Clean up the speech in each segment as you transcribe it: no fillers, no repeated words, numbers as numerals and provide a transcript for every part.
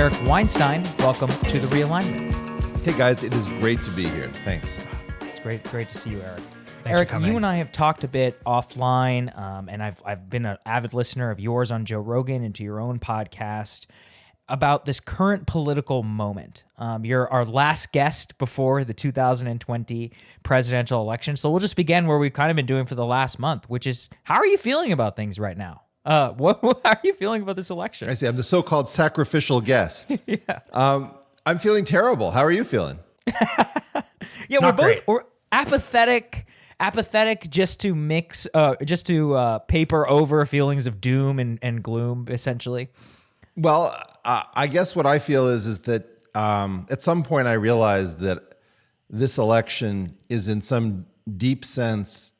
Eric Weinstein. Welcome to the Realignment. Hey guys, it is great to be here. Thanks. It's great to see you, Eric. Thanks Eric, for coming. you and I have talked a bit offline, and I've been an avid listener of yours on Joe Rogan and to your own podcast about this current political moment. You're our last guest before the 2020 presidential election, so we'll just begin where we've kind of been doing for the last month, which is, how are you feeling about things right now? How are you feeling about this election? I see. I'm the so-called sacrificial guest. Yeah. I'm feeling terrible. How are you feeling? Yeah, Not great. we're apathetic just to paper over feelings of doom and gloom, essentially. Well, I guess what I feel is that at some point I realized that this election is in some deep sense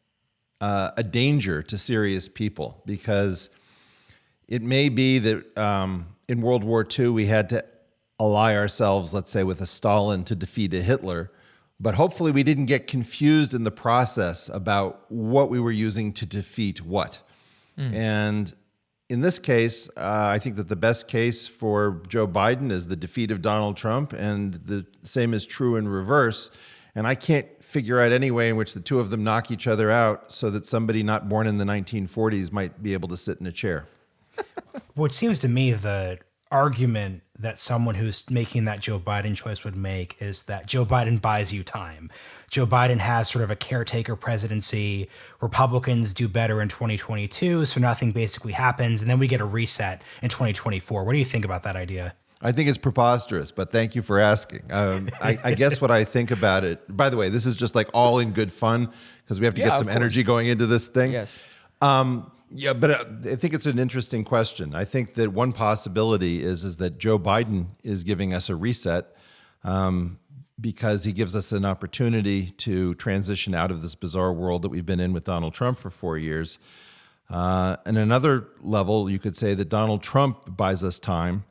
a danger to serious people, because it may be that in World War II we had to ally ourselves, let's say, with a Stalin to defeat a Hitler, but hopefully we didn't get confused in the process about what we were using to defeat what. And in this case, I think that the best case for Joe Biden is the defeat of Donald Trump, and the same is true in reverse. And I can't figure out any way in which the two of them knock each other out so that somebody not born in the 1940s might be able to sit in a chair. What seems to me the argument that someone who's making that Joe Biden choice would make is that Joe Biden buys you time. Joe Biden has sort of a caretaker presidency. Republicans do better in 2022, so nothing basically happens, and then we get a reset in 2024. What do you think about that idea? I think it's preposterous, but thank you for asking. I guess what I think about it, by the way, this is just like all in good fun because we have to get some energy going into this thing. Yes. Yeah, but I think it's an interesting question. I think that one possibility is that Joe Biden is giving us a reset because he gives us an opportunity to transition out of this bizarre world that we've been in with Donald Trump for 4 years. And another level, you could say that Donald Trump buys us time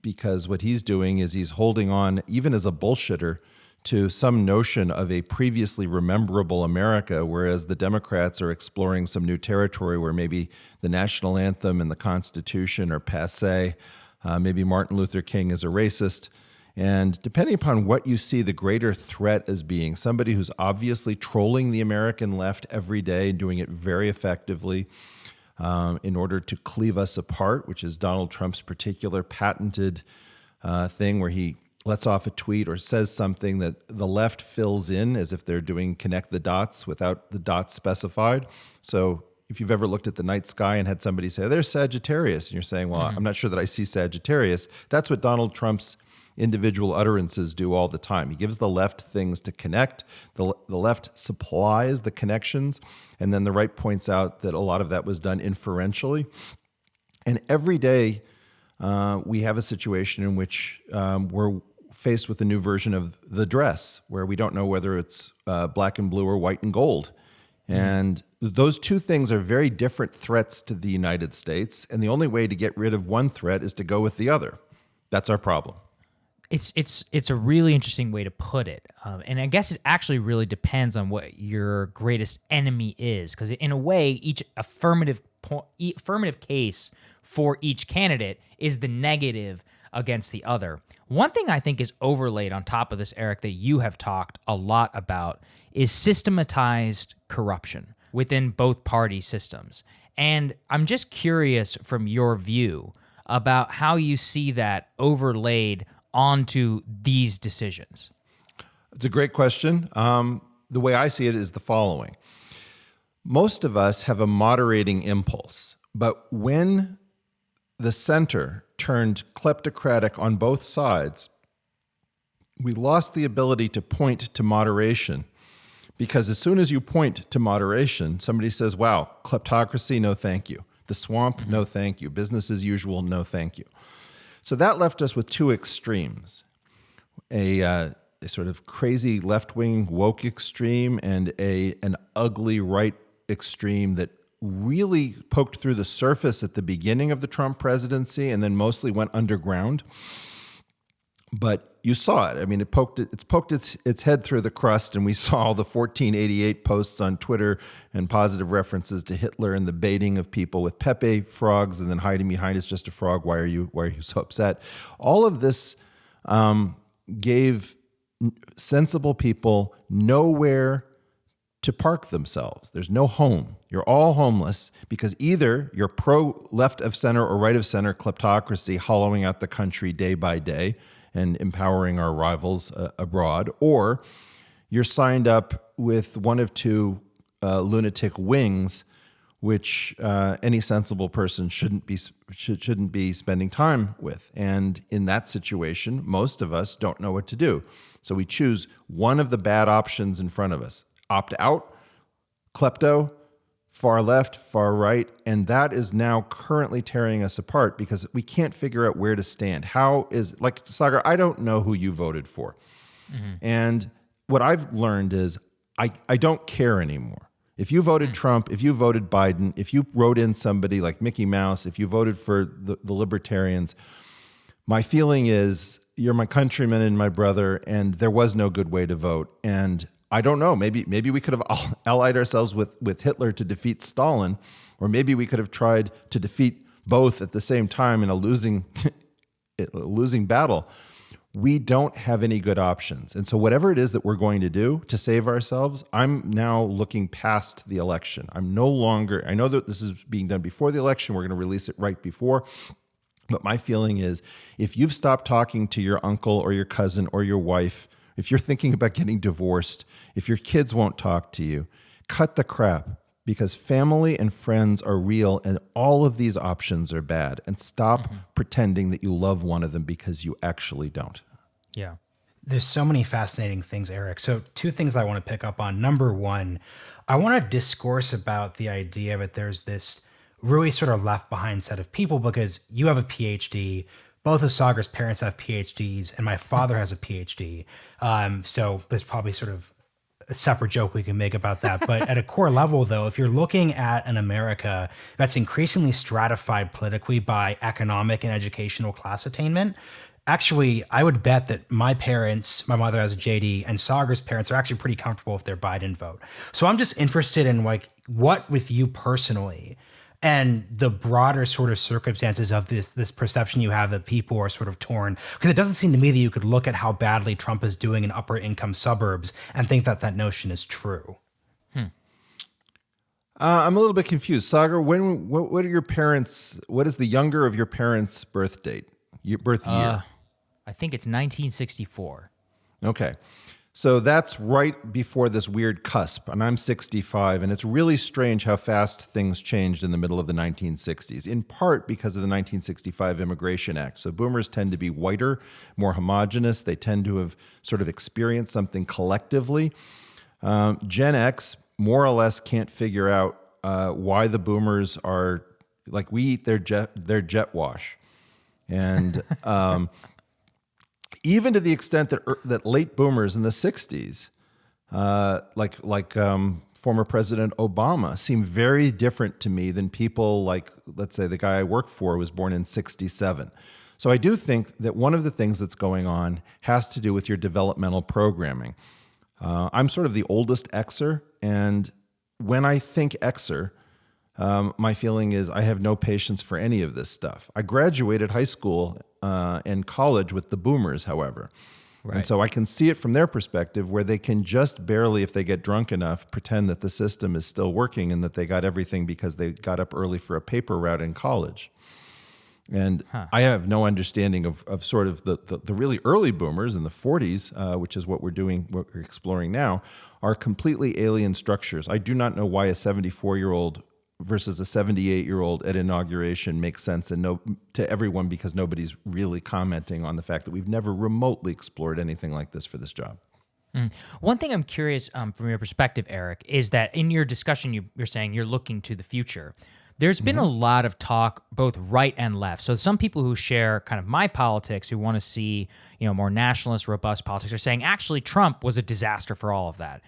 because what he's doing is he's holding on, even as a bullshitter, to some notion of a previously rememberable America, whereas the Democrats are exploring some new territory where maybe the national anthem and the Constitution are passé. Maybe Martin Luther King is a racist. And depending upon what you see the greater threat as being, somebody who's obviously trolling the American left every day and doing it very effectively in order to cleave us apart, which is Donald Trump's particular patented thing where he lets off a tweet or says something that the left fills in as if they're doing connect the dots without the dots specified. So if you've ever looked at the night sky and had somebody say, there's Sagittarius, and you're saying, well, I'm not sure that I see Sagittarius. That's what Donald Trump's individual utterances do all the time. He gives the left things to connect. The left supplies the connections, and then the right points out that a lot of that was done inferentially. And every day we have a situation in which we're faced with a new version of the dress, where we don't know whether it's black and blue or white and gold. And those two things are very different threats to the United States. And the only way to get rid of one threat is to go with the other. That's our problem. It's a really interesting way to put it. And I guess it actually really depends on what your greatest enemy is. Because in a way, each affirmative case for each candidate is the negative against the other. One thing I think is overlaid on top of this, Eric, that you have talked a lot about is systematized corruption within both party systems. And I'm just curious from your view about how you see that overlaid onto these decisions. It's a great question. The way I see it is the following. Most of us have a moderating impulse, but when the center turned kleptocratic on both sides, we lost the ability to point to moderation, because as soon as you point to moderation, somebody says, wow, kleptocracy, no thank you. The swamp, no thank you. Business as usual, no thank you. So that left us with two extremes, a sort of crazy left-wing woke extreme and an ugly right extreme that really poked through the surface at the beginning of the Trump presidency and then mostly went underground. But you saw it. I mean, it's poked its head through the crust, and we saw all the 1488 posts on Twitter and positive references to Hitler and the baiting of people with Pepe frogs, and then hiding behind is just a frog. Why are you so upset? All of this gave sensible people nowhere to park themselves. There's no home. You're all homeless because either you're pro left of center or right of center kleptocracy hollowing out the country day by day and empowering our rivals abroad, or you're signed up with one of two lunatic wings, which any sensible person shouldn't be spending time with. And in that situation, most of us don't know what to do. So we choose one of the bad options in front of us. Opt out, klepto, far left, far right, and that is now currently tearing us apart because we can't figure out where to stand. Like Sagar, I don't know who you voted for. Mm-hmm. And what I've learned is I don't care anymore. If you voted Trump, if you voted Biden, if you wrote in somebody like Mickey Mouse, if you voted for the libertarians, my feeling is you're my countryman and my brother, and there was no good way to vote. And I don't know. Maybe we could have allied ourselves with Hitler to defeat Stalin, or maybe we could have tried to defeat both at the same time in a losing battle. We don't have any good options. And so whatever it is that we're going to do to save ourselves, I'm now looking past the election. I know that this is being done before the election. We're going to release it right before. But my feeling is if you've stopped talking to your uncle or your cousin or your wife, if you're thinking about getting divorced, if your kids won't talk to you, cut the crap, because family and friends are real and all of these options are bad. And stop pretending that you love one of them because you actually don't. Yeah. There's so many fascinating things, Eric. So two things I want to pick up on. Number one, I want to discourse about the idea that there's this really sort of left behind set of people, because you have a PhD. Both of Sagar's parents have PhDs, and my father has a PhD. So there's probably sort of a separate joke we can make about that. But at a core level, though, if you're looking at an America that's increasingly stratified politically by economic and educational class attainment, actually, I would bet that my parents, my mother has a JD, and Sagar's parents are actually pretty comfortable with their Biden vote. So I'm just interested in what with you personally and the broader sort of circumstances of this perception you have that people are sort of torn. Because it doesn't seem to me that you could look at how badly Trump is doing in upper income suburbs and think that notion is true. I'm a little bit confused. Sagar, what are your parents, what is the younger of your parents' birth date? Birth year? I think it's 1964. Okay. So that's right before this weird cusp, and I'm 65, and it's really strange how fast things changed in the middle of the 1960s, in part because of the 1965 Immigration Act. So boomers tend to be whiter, more homogenous. They tend to have sort of experienced something collectively. Gen X more or less can't figure out why the boomers are, like, we eat their jet wash. And even to the extent that late boomers in the 60s, like former President Obama, seem very different to me than people like, let's say, the guy I work for was born in 67. So I do think that one of the things that's going on has to do with your developmental programming. I'm sort of the oldest Xer, and when I think Xer, my feeling is I have no patience for any of this stuff. I graduated high school and college with the boomers, however. Right. And so I can see it from their perspective, where they can just barely, if they get drunk enough, pretend that the system is still working and that they got everything because they got up early for a paper route in college. And I have no understanding of sort of the really early boomers in the 40s, which is what we're exploring now, are completely alien structures. I do not know why a 74-year-old versus a 78-year-old at inauguration makes sense to everyone, because nobody's really commenting on the fact that we've never remotely explored anything like this for this job. One thing I'm curious from your perspective, Eric, is that in your discussion, you're saying you're looking to the future. There's been a lot of talk, both right and left. So some people who share kind of my politics, who want to see, more nationalist, robust politics, are saying actually Trump was a disaster for all of that.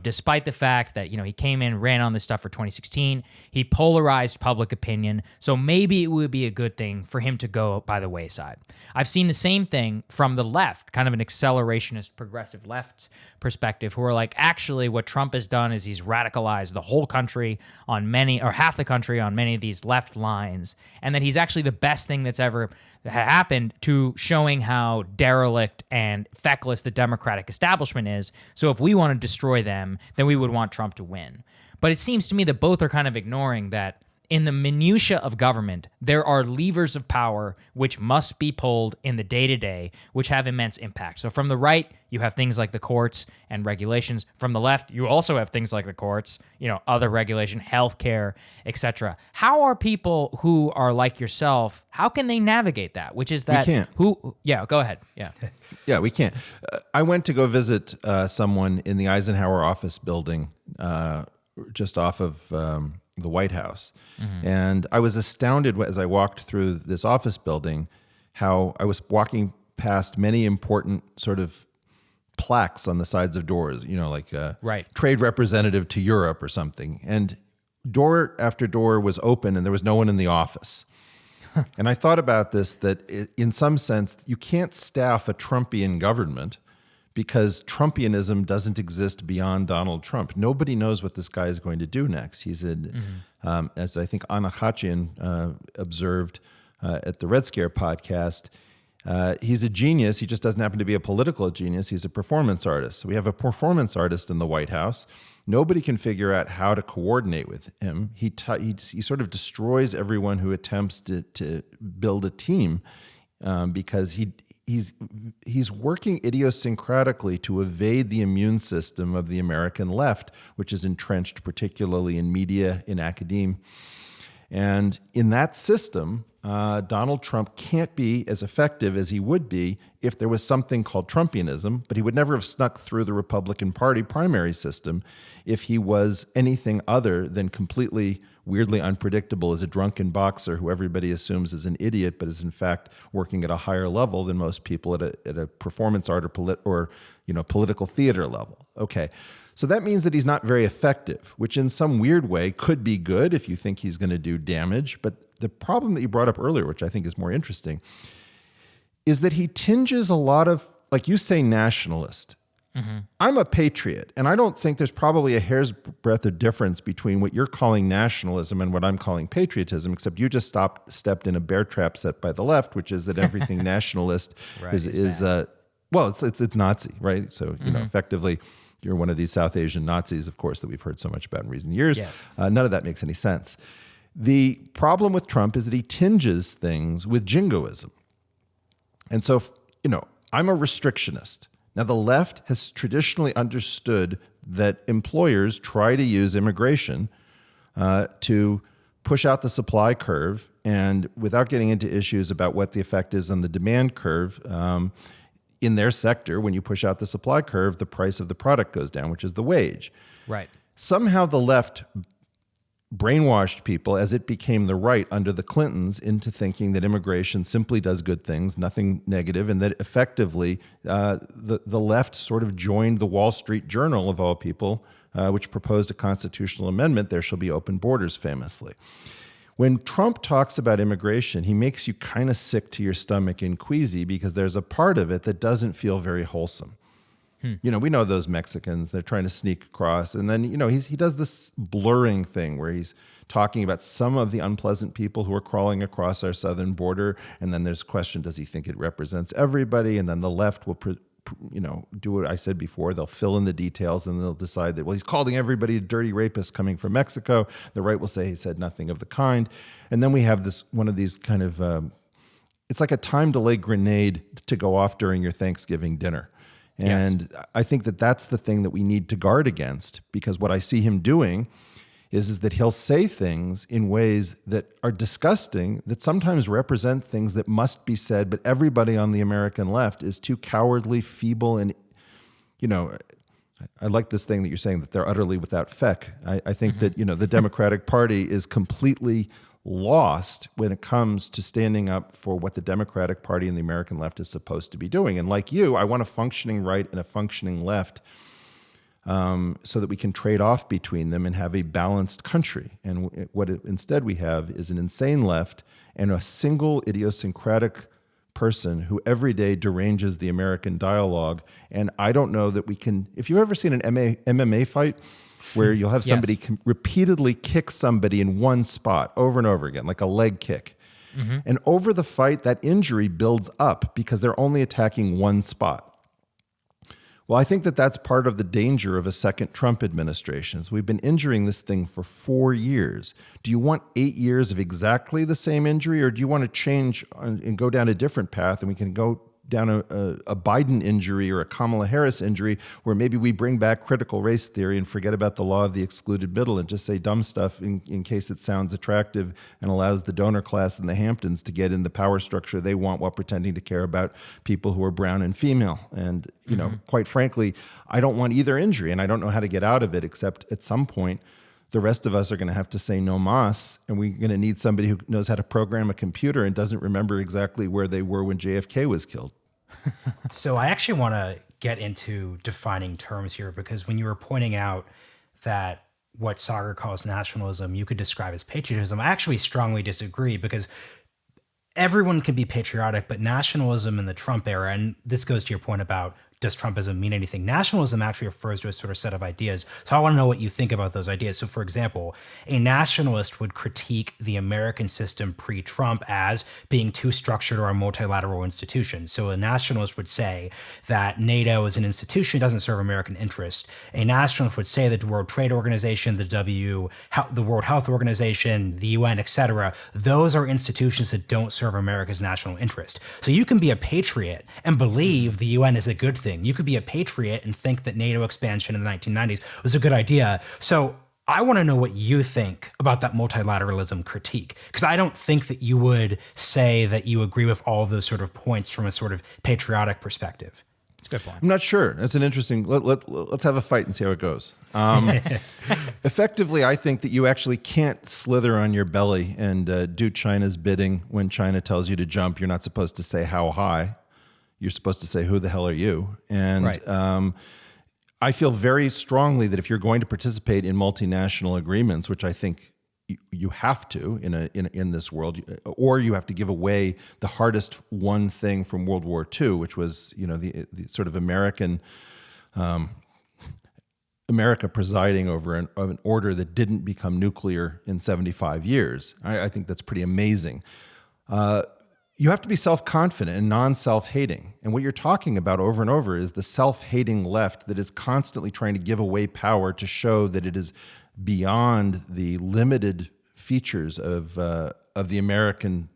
Despite the fact that, he came in, ran on this stuff for 2016, he polarized public opinion. So maybe it would be a good thing for him to go by the wayside. I've seen the same thing from the left, kind of an accelerationist, progressive left perspective, who are like, actually what Trump has done is he's radicalized the whole country on many, or half the country on many of these left lines, and that he's actually the best thing that's ever happened to showing how derelict and feckless the Democratic establishment is. So if we want to destroy them, then we would want Trump to win. But it seems to me that both are kind of ignoring that in the minutia of government, there are levers of power which must be pulled in the day-to-day, which have immense impact. So from the right, you have things like the courts and regulations. From the left, you also have things like the courts, other regulation, healthcare, etc. How are people who are like yourself, how can they navigate that? Which is that... We can't. Yeah, go ahead. Yeah. Yeah, we can't. I went to go visit someone in the Eisenhower office building just off of the White House. And I was astounded as I walked through this office building, how I was walking past many important sort of plaques on the sides of doors, like Right. trade representative to Europe or something. And door after door was open and there was no one in the office. And I thought about this, that in some sense, you can't staff a Trumpian government because Trumpianism doesn't exist beyond Donald Trump. Nobody knows what this guy is going to do next. He's as I think Anna Khachian observed at the Red Scare podcast, he's a genius. He just doesn't happen to be a political genius. He's a performance artist. So we have a performance artist in the White House. Nobody can figure out how to coordinate with him. He sort of destroys everyone who attempts to build a team because he's working idiosyncratically to evade the immune system of the American left, which is entrenched particularly in media, in academia. And in that system, Donald Trump can't be as effective as he would be if there was something called Trumpianism, but he would never have snuck through the Republican Party primary system if he was anything other than completely weirdly unpredictable as a drunken boxer who everybody assumes is an idiot, but is in fact working at a higher level than most people at a performance art or political theater level. Okay. So that means that he's not very effective, which in some weird way could be good if you think he's going to do damage. But the problem that you brought up earlier, which I think is more interesting, is that he tinges a lot of, like you say, nationalist. Mm-hmm. I'm a patriot, and I don't think there's probably a hair's breadth of difference between what you're calling nationalism and what I'm calling patriotism, except you just stepped in a bear trap set by the left, which is that everything nationalist right, is it's Nazi, right? So, effectively, you're one of these South Asian Nazis, of course, that we've heard so much about in recent years. Yes. None of that makes any sense. The problem with Trump is that he tinges things with jingoism. And so, I'm a restrictionist. Now, the left has traditionally understood that employers try to use immigration to push out the supply curve, and without getting into issues about what the effect is on the demand curve, in their sector, when you push out the supply curve, the price of the product goes down, which is the wage. Right. Somehow the left brainwashed people as it became the right under the Clintons into thinking that immigration simply does good things, nothing negative, and that effectively the left sort of joined the Wall Street Journal, of all people, which proposed a constitutional amendment, there shall be open borders, famously. When Trump talks about immigration, he makes you kind of sick to your stomach and queasy because there's a part of it that doesn't feel very wholesome. We know those Mexicans, they're trying to sneak across. And then, he does this blurring thing where he's talking about some of the unpleasant people who are crawling across our southern border. And then there's a question, does he think it represents everybody? And then the left will, do what I said before. They'll fill in the details and they'll decide that, well, he's calling everybody a dirty rapist coming from Mexico. The right will say he said nothing of the kind. And then we have one of these kind of, it's like a time delay grenade to go off during your Thanksgiving dinner. And yes. I think that that's the thing that we need to guard against, because what I see him doing is that he'll say things in ways that are disgusting, that sometimes represent things that must be said, but everybody on the American left is too cowardly, feeble, and, I like this thing that you're saying that they're utterly without feck. I think that, the Democratic Party is completely lost when it comes to standing up for what the Democratic Party and the American left is supposed to be doing. And like you, I want a functioning right and a functioning left, so that we can trade off between them and have a balanced country. And instead we have is an insane left and a single idiosyncratic person who every day deranges the American dialogue. And I don't know that we can, if you've ever seen an MMA fight where you'll have somebody repeatedly kick somebody in one spot over and over again, like a leg kick. And over the fight, that injury builds up because they're only attacking one spot. Well, I think that that's part of the danger of a second Trump administration. Is we've been injuring this thing for 4 years. Do you want 8 years of exactly the same injury, or do you want to change and go down a different path, and we can go down a Biden injury or a Kamala Harris injury where maybe we bring back critical race theory and forget about the law of the excluded middle and just say dumb stuff in case it sounds attractive and allows the donor class in the Hamptons to get in the power structure they want while pretending to care about people who are brown and female. And, quite frankly, I don't want either injury, and I don't know how to get out of it, except at some point, the rest of us are going to have to say no mas, and we're going to need somebody who knows how to program a computer and doesn't remember exactly where they were when JFK was killed. So I actually want to get into defining terms here, because when you were pointing out that what Sagar calls nationalism, you could describe as patriotism, I actually strongly disagree, because everyone can be patriotic, but nationalism in the Trump era, and this goes to your point about does Trumpism mean anything? Nationalism actually refers to a sort of set of ideas. So I want to know what you think about those ideas. So for example, a nationalist would critique the American system pre-Trump as being too structured or a multilateral institution. So a nationalist would say that NATO is an institution that doesn't serve American interest. A nationalist would say that the World Trade Organization, the World Health Organization, the UN, etc., those are institutions that don't serve America's national interest. So you can be a patriot and believe the UN is a good thing. You could be a patriot and think that NATO expansion in the 1990s was a good idea. So I want to know what you think about that multilateralism critique, because I don't think that you would say that you agree with all of those sort of points from a sort of patriotic perspective. That's a good point. I'm not sure. That's an interesting, let's have a fight and see how it goes. Effectively, I think that you actually can't slither on your belly and do China's bidding. When China tells you to jump, you're not supposed to say how high. You're supposed to say, who the hell are you? And right. I feel very strongly that if you're going to participate in multinational agreements, which I think you have to in this world, or you have to give away the hardest won thing from World War II, which was the sort of America presiding over an order that didn't become nuclear in 75 years. I think that's pretty amazing. You have to be self-confident and non-self-hating. And what you're talking about over and over is the self-hating left that is constantly trying to give away power to show that it is beyond the limited features of the American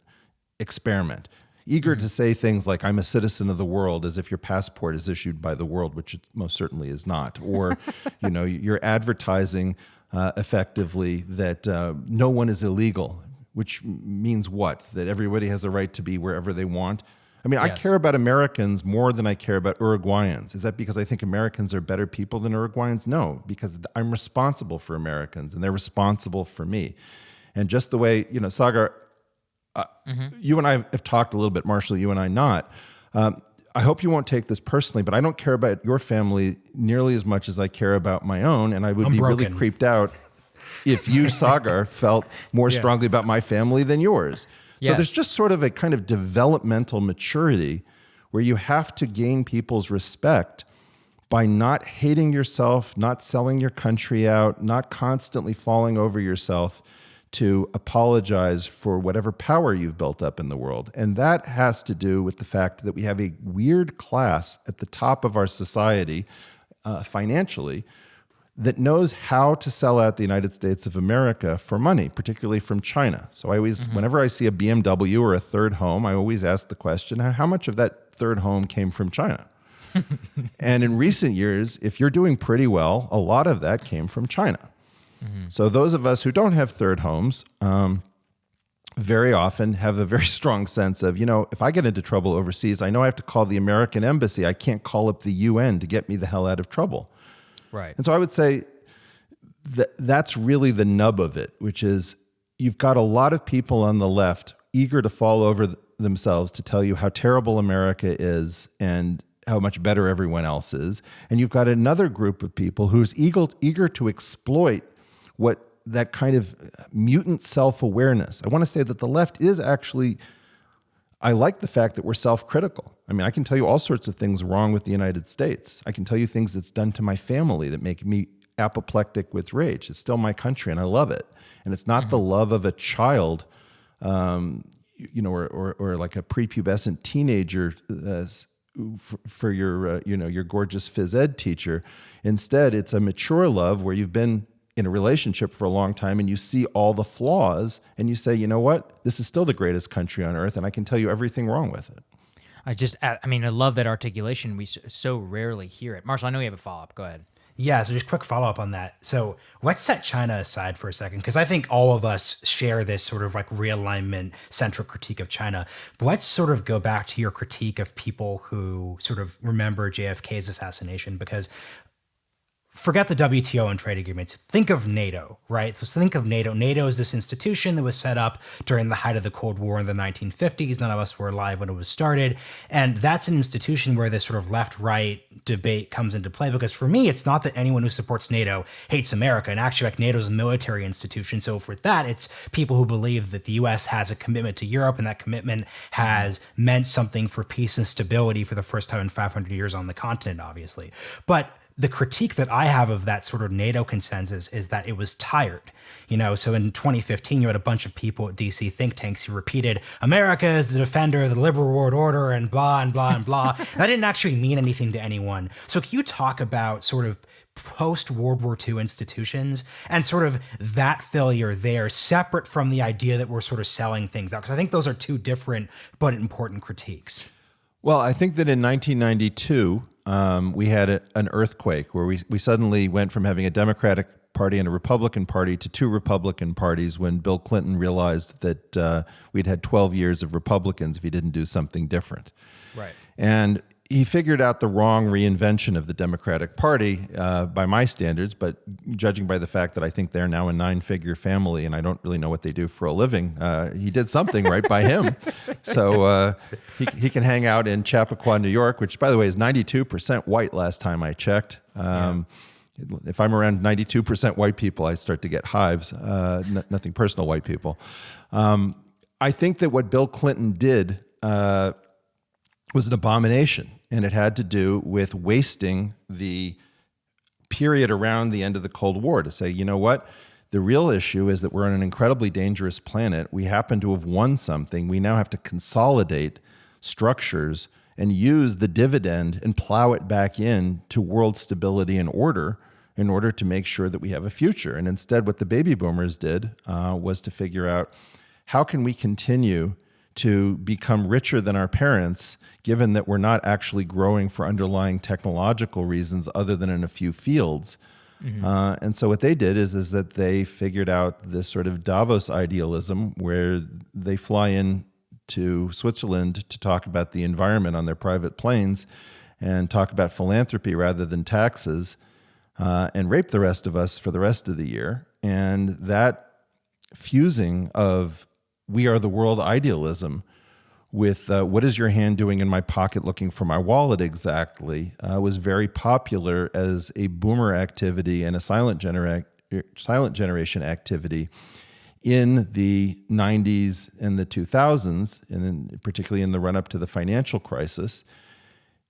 experiment. Eager to say things like, I'm a citizen of the world, as if your passport is issued by the world, which it most certainly is not. Or, you're advertising effectively that no one is illegal. Which means what? That everybody has a right to be wherever they want? I mean, yes. I care about Americans more than I care about Uruguayans. Is that because I think Americans are better people than Uruguayans? No, because I'm responsible for Americans and they're responsible for me. And just the way, Sagar, you and I have talked a little bit, Marshall, you and I not. I hope you won't take this personally, but I don't care about your family nearly as much as I care about my own. And I would be really creeped out if you, Sagar, felt more strongly about my family than yours. So there's just sort of a kind of developmental maturity where you have to gain people's respect by not hating yourself, not selling your country out, not constantly falling over yourself to apologize for whatever power you've built up in the world. And that has to do with the fact that we have a weird class at the top of our society financially that knows how to sell out the United States of America for money, particularly from China. So I always, whenever I see a BMW or a third home, I always ask the question, how much of that third home came from China? And in recent years, if you're doing pretty well, a lot of that came from China. So those of us who don't have third homes very often have a very strong sense of, if I get into trouble overseas, I know I have to call the American embassy. I can't call up the UN to get me the hell out of trouble. Right. And so I would say that's really the nub of it, which is you've got a lot of people on the left eager to fall over themselves to tell you how terrible America is and how much better everyone else is. And you've got another group of people who's eager to exploit what that kind of mutant self-awareness. I want to say that the left is actually, I like the fact that we're self-critical. I mean, I can tell you all sorts of things wrong with the United States. I can tell you things that's done to my family that make me apoplectic with rage. It's still my country and I love it. And it's not the love of a child, or like a prepubescent teenager for your, your gorgeous phys ed teacher. Instead, it's a mature love where you've been in a relationship for a long time and you see all the flaws and you say, you know what, this is still the greatest country on earth and I can tell you everything wrong with it. I love that articulation. We so rarely hear it. Marshall, I know you have a follow-up. Go ahead. Yeah, so just quick follow-up on that. So let's set China aside for a second, because I think all of us share this sort of like realignment-centric critique of China. But let's sort of go back to your critique of people who sort of remember JFK's assassination, because forget the WTO and trade agreements. Think of NATO, right? So think of NATO. NATO is this institution that was set up during the height of the Cold War in the 1950s. None of us were alive when it was started. And that's an institution where this sort of left-right debate comes into play. Because for me, it's not that anyone who supports NATO hates America. And actually, like, NATO is a military institution. So for that, it's people who believe that the U.S. has a commitment to Europe, and that commitment has meant something for peace and stability for the first time in 500 years on the continent, obviously. But the critique that I have of that sort of NATO consensus is that it was tired. So in 2015, you had a bunch of people at DC think tanks who repeated, America is the defender of the liberal world order and blah, and blah, and blah. That didn't actually mean anything to anyone. So can you talk about sort of post-World War II institutions and sort of that failure there, separate from the idea that we're sort of selling things out? Because I think those are two different but important critiques. Well, I think that in 1992, we had an earthquake where we suddenly went from having a Democratic Party and a Republican Party to two Republican parties when Bill Clinton realized that we'd had 12 years of Republicans if he didn't do something different. Right. And he figured out the wrong reinvention of the Democratic Party by my standards, but judging by the fact that I think they're now a 9-figure family and I don't really know what they do for a living, he did something right by him. So he can hang out in Chappaqua, New York, which, by the way, is 92% white last time I checked. If I'm around 92% white people, I start to get hives, nothing personal, white people. I think that what Bill Clinton did was an abomination. And it had to do with wasting the period around the end of the Cold War to say, you know what? The real issue is that we're on an incredibly dangerous planet. We happen to have won something. We now have to consolidate structures and use the dividend and plow it back in to world stability and order in order to make sure that we have a future. And instead, what the baby boomers did was to figure out, how can we continue to become richer than our parents, given that we're not actually growing for underlying technological reasons other than in a few fields. And so what they did is that they figured out this sort of Davos idealism where they fly in to Switzerland to talk about the environment on their private planes and talk about philanthropy rather than taxes, and rape the rest of us for the rest of the year. And that fusing of we are the world idealism with what is your hand doing in my pocket looking for my wallet exactly was very popular as a boomer activity and a silent generation activity in the 90s and the 2000s, and particularly in the run-up to the financial crisis.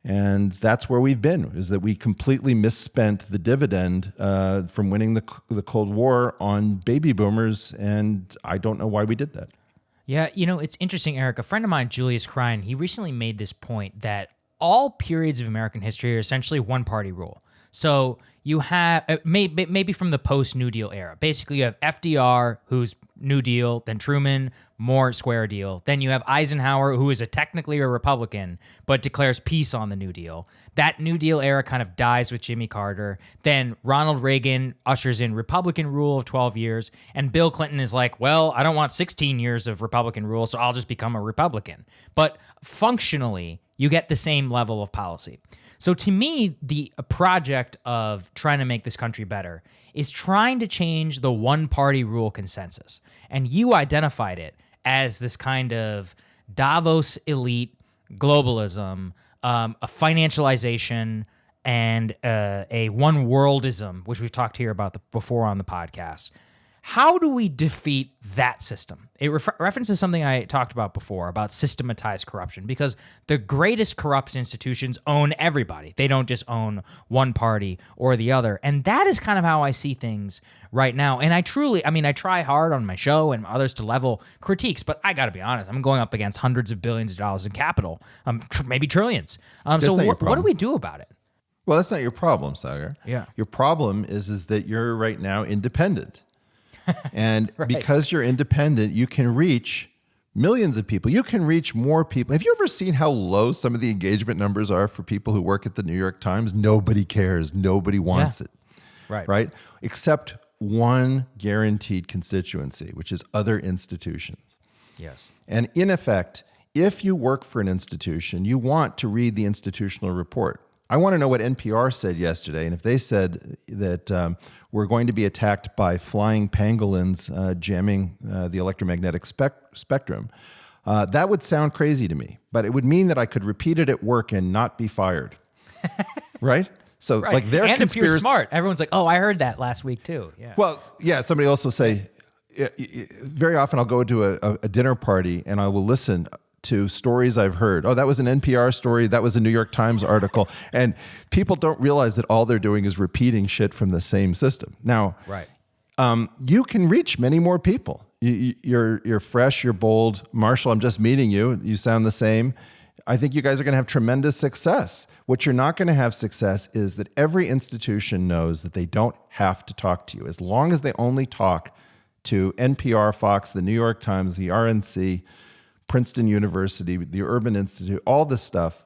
And that's where we've been, is that we completely misspent the dividend from winning the Cold War on baby boomers, and I don't know why we did that. Yeah, it's interesting, Eric. A friend of mine, Julius Krein, he recently made this point that all periods of American history are essentially one-party rule. So you have, maybe from the post-New Deal era, basically you have FDR, who's New Deal, then Truman, more Square Deal. Then you have Eisenhower, who is technically a Republican, but declares peace on the New Deal. That New Deal era kind of dies with Jimmy Carter. Then Ronald Reagan ushers in Republican rule of 12 years. And Bill Clinton is like, well, I don't want 16 years of Republican rule, so I'll just become a Republican. But functionally, you get the same level of policy. So to me, the project of trying to make this country better is trying to change the one-party rule consensus. And you identified it as this kind of Davos elite globalism, a financialization, and a one worldism, which we've talked here about before on the podcast. How do we defeat that system? It references something I talked about before about systematized corruption, because the greatest corrupt institutions own everybody. They don't just own one party or the other. And that is kind of how I see things right now. And I try hard on my show and others to level critiques, but I got to be honest, I'm going up against hundreds of billions of dollars in capital, maybe trillions. So what do we do about it? Well, that's not your problem, Sagar. Yeah. Your problem is that you're right now independent. And right. Because you're independent, you can reach millions of people. You can reach more people. Have you ever seen how low some of the engagement numbers are for people who work at the New York Times? Nobody cares. Nobody wants it. Right? Except one guaranteed constituency, which is other institutions. Yes. And in effect, if you work for an institution, you want to read the institutional report. I want to know what NPR said yesterday. And if they said that we're going to be attacked by flying pangolins jamming the electromagnetic spectrum, that would sound crazy to me. But it would mean that I could repeat it at work and not be fired. Right? So right. like their and conspiracy. If you're smart, everyone's like, oh, I heard that last week too. Yeah. Well, yeah, somebody else will say, very often I'll go to a dinner party and I will listen to stories I've heard. Oh, that was an NPR story. That was a New York Times article. And people don't realize that all they're doing is repeating shit from the same system. Now, right. You can reach many more people. You're fresh, you're bold. Marshall, I'm just meeting you. You sound the same. I think you guys are going to have tremendous success. What you're not going to have success is that every institution knows that they don't have to talk to you. As long as they only talk to NPR, Fox, the New York Times, the RNC, Princeton University, the Urban Institute, all this stuff,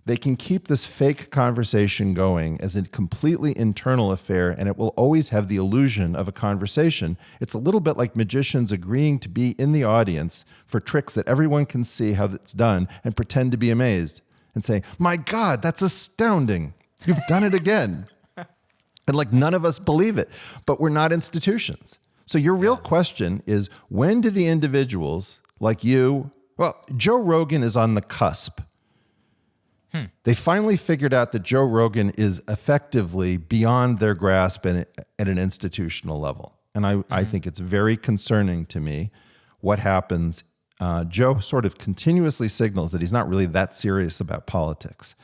they can keep this fake conversation going as a completely internal affair, and it will always have the illusion of a conversation. It's a little bit like magicians agreeing to be in the audience for tricks that everyone can see how it's done and pretend to be amazed and say, my God, that's astounding. You've done it again. And like none of us believe it, but we're not institutions. So your real question is, when do the individuals like you, well, Joe Rogan is on the cusp. They finally figured out that Joe Rogan is effectively beyond their grasp at an institutional level. And I think it's very concerning to me what happens. Joe sort of continuously signals that he's not really that serious about politics.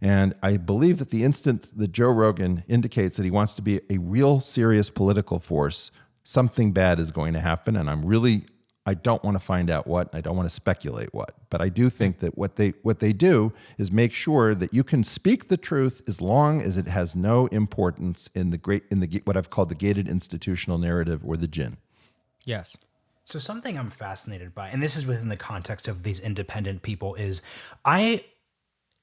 And I believe that the instant that Joe Rogan indicates that he wants to be a real serious political force, something bad is going to happen. And I don't want to find out what, and I don't want to speculate what, but I do think that what they do is make sure that you can speak the truth as long as it has no importance in what I've called the gated institutional narrative or the gin. Yes. So something I'm fascinated by, and this is within the context of these independent people, is I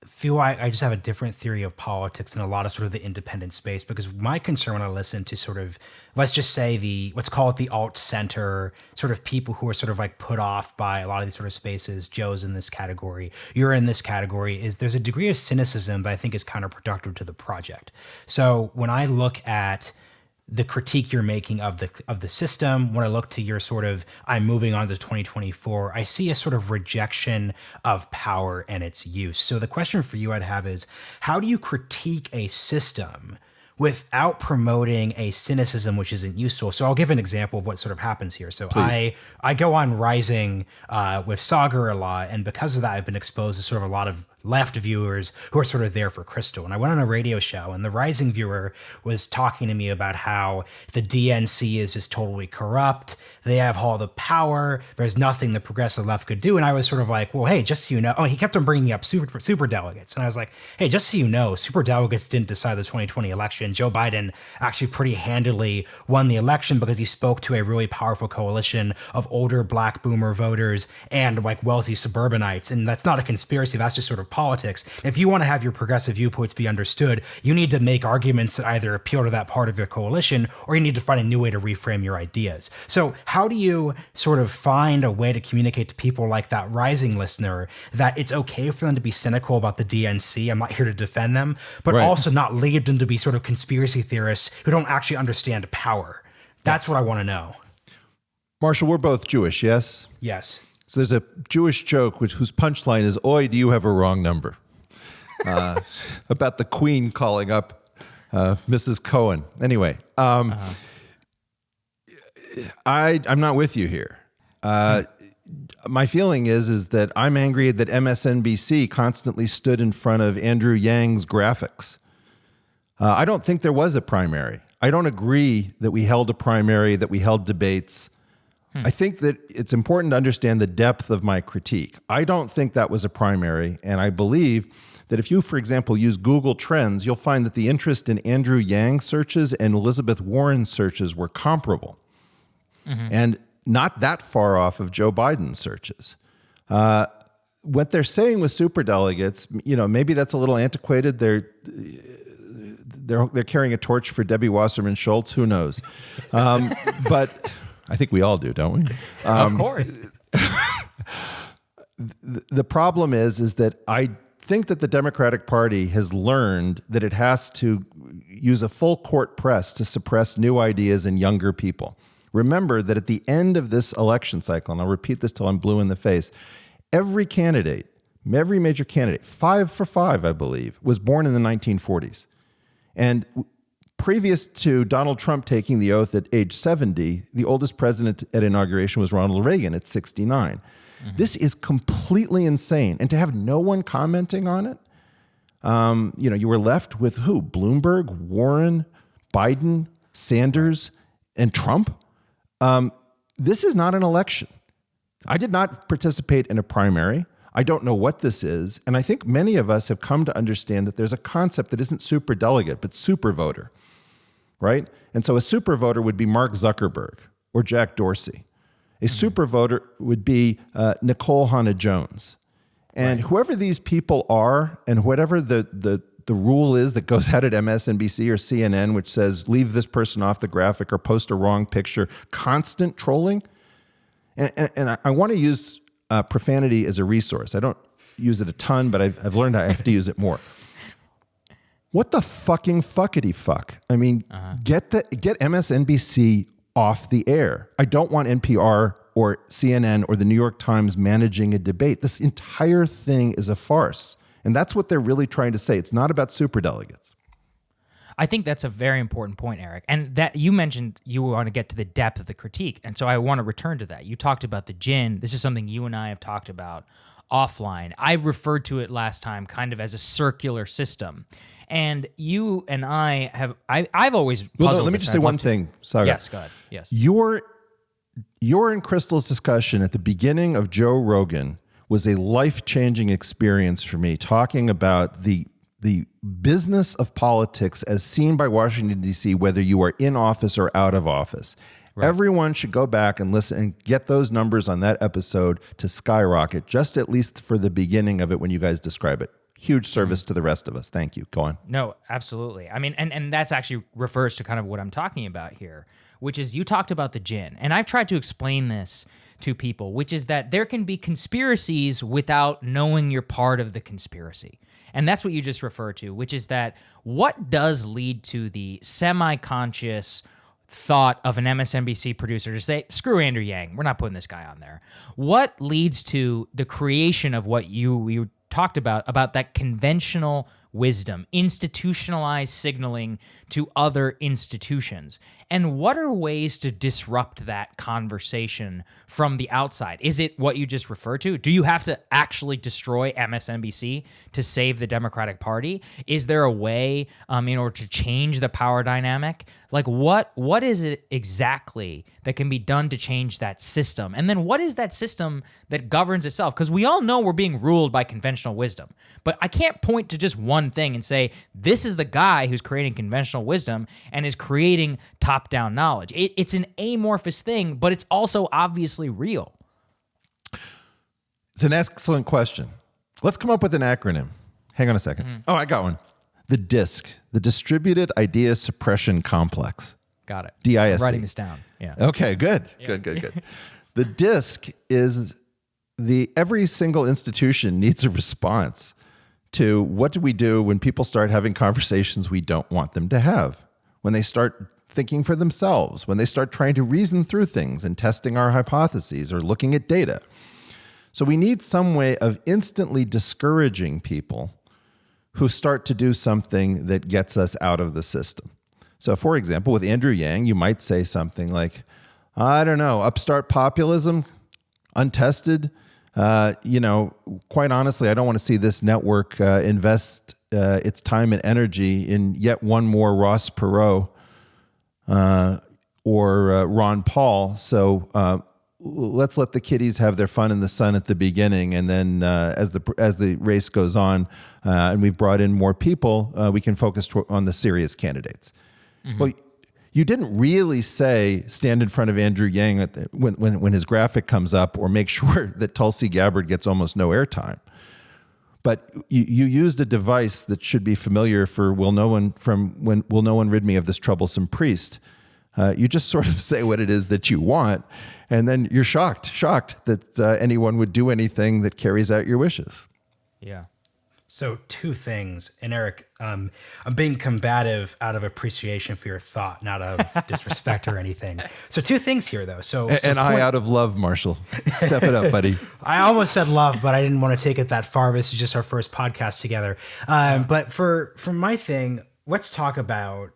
feel like I just have a different theory of politics in a lot of sort of the independent space, because my concern when I listen to sort of, let's just say let's call it the alt center sort of people who are sort of like put off by a lot of these sort of spaces. Joe's in this category, you're in this category, is there's a degree of cynicism that I think is counterproductive to the project. So when I look at the critique you're making of the system, when I look to your sort of, I'm moving on to 2024, I see a sort of rejection of power and its use. So the question for you I'd have is, how do you critique a system without promoting a cynicism which isn't useful? So I'll give an example of what sort of happens here. So I go on Rising with Sagar a lot, and because of that, I've been exposed to sort of a lot of left viewers who are sort of there for Crystal. And I went on a radio show, and the Rising viewer was talking to me about how the DNC is just totally corrupt. They have all the power. There's nothing the progressive left could do. And I was sort of like, well, hey, just so you know, he kept on bringing up super delegates. And I was like, hey, just so you know, super delegates didn't decide the 2020 election. Joe Biden actually pretty handily won the election because he spoke to a really powerful coalition of older black boomer voters and like wealthy suburbanites. And that's not a conspiracy. That's just sort of politics. If you want to have your progressive viewpoints be understood, you need to make arguments that either appeal to that part of your coalition, or you need to find a new way to reframe your ideas. So how do you sort of find a way to communicate to people like that rising listener that it's okay for them to be cynical about the DNC? I'm not here to defend them, but also not lead them to be sort of conspiracy theorists who don't actually understand power. That's what I want to know. Marshall, we're both Jewish, yes? Yes. So there's a Jewish joke whose punchline is, "Oi, do you have a wrong number?" About the Queen calling up Mrs. Cohen. Anyway, I'm not with you here. My feeling is that I'm angry that MSNBC constantly stood in front of Andrew Yang's graphics. I don't think there was a primary. I don't agree that we held a primary, that we held debates. I think that it's important to understand the depth of my critique. I don't think that was a primary, and I believe that if you, for example, use Google Trends, you'll find that the interest in Andrew Yang searches and Elizabeth Warren searches were comparable, and not that far off of Joe Biden's searches. What they're saying with superdelegates, maybe that's a little antiquated. They're carrying a torch for Debbie Wasserman Schultz. Who knows? But I think we all do, don't we? Of course. The problem is that I think that the Democratic Party has learned that it has to use a full court press to suppress new ideas in younger people. Remember that at the end of this election cycle, and I'll repeat this till I'm blue in the face, every major candidate, 5 for 5, I believe, was born in the 1940s. And previous to Donald Trump taking the oath at age 70, the oldest president at inauguration was Ronald Reagan at 69. This is completely insane. And to have no one commenting on it, you were left with who? Bloomberg, Warren, Biden, Sanders, and Trump? This is not an election. I did not participate in a primary. I don't know what this is. And I think many of us have come to understand that there's a concept that isn't super delegate, but super voter, right? And so a super voter would be Mark Zuckerberg or Jack Dorsey. A super voter would be Nicole Hannah-Jones. And whoever these people are, and whatever the rule is that goes out at MSNBC or CNN, which says leave this person off the graphic or post a wrong picture, constant trolling. And I want to use profanity as a resource. I don't use it a ton, but I've learned I have to use it more. What the fucking fuckity fuck? I mean, get MSNBC off the air. I don't want NPR or CNN or the New York Times managing a debate. This entire thing is a farce. And that's what they're really trying to say. It's not about superdelegates. I think that's a very important point, Eric. And that you mentioned you want to get to the depth of the critique. And so I want to return to that. You talked about the gin. This is something you and I have talked about offline. I referred to it last time kind of as a circular system. And you and I have, I've always puzzled. Well, no, let me just say one thing, Saga. Yes, go ahead. Yes. Your and Crystal's discussion at the beginning of Joe Rogan was a life-changing experience for me, talking about the business of politics as seen by Washington, D.C., whether you are in office or out of office. Right. Everyone should go back and listen and get those numbers on that episode to skyrocket, just at least for the beginning of it when you guys describe it. Huge service to the rest of us. Thank you. Go on. No, absolutely. I mean, and that's actually refers to kind of what I'm talking about here, which is you talked about the gin. And I've tried to explain this to people, which is that there can be conspiracies without knowing you're part of the conspiracy. And that's what you just referred to, which is that what does lead to the semi-conscious thought of an MSNBC producer to say, screw Andrew Yang, we're not putting this guy on there. What leads to the creation of what you talked about that conventional wisdom, institutionalized signaling to other institutions? And what are ways to disrupt that conversation from the outside? Is it what you just referred to? Do you have to actually destroy MSNBC to save the Democratic Party? Is there a way in order to change the power dynamic? Like what is it exactly that can be done to change that system? And then what is that system that governs itself? Because we all know we're being ruled by conventional wisdom, but I can't point to just one thing and say, this is the guy who's creating conventional wisdom and is creating top-down knowledge. It's an amorphous thing, but it's also obviously real. It's an excellent question. Let's come up with an acronym. Hang on a second. Oh, I got one. The DISC, the Distributed Idea Suppression Complex. Got it. DISC. I'm writing this down. Yeah. Okay, good. Good. The DISC is every single institution needs a response to what do we do when people start having conversations we don't want them to have, when they start thinking for themselves, when they start trying to reason through things and testing our hypotheses or looking at data. So we need some way of instantly discouraging people who start to do something that gets us out of the system. So for example, with Andrew Yang, you might say something like, I don't know, upstart populism, untested. Quite honestly, I don't want to see this network invest its time and energy in yet one more Ross Perot or Ron Paul. So let's let the kiddies have their fun in the sun at the beginning, and then as the race goes on, and we've brought in more people, we can focus on the serious candidates. Mm-hmm. Well, you didn't really say stand in front of Andrew Yang when his graphic comes up, or make sure that Tulsi Gabbard gets almost no airtime. But you used a device that should be familiar for will no one rid me of this troublesome priest. You just sort of say what it is that you want, and then you're shocked that anyone would do anything that carries out your wishes. Yeah. So two things, and Eric, I'm being combative out of appreciation for your thought, not out of disrespect or anything. So two things here, though. I out of love, Marshall. Step it up, buddy. I almost said love, but I didn't want to take it that far. This is just our first podcast together. But for my thing, let's talk about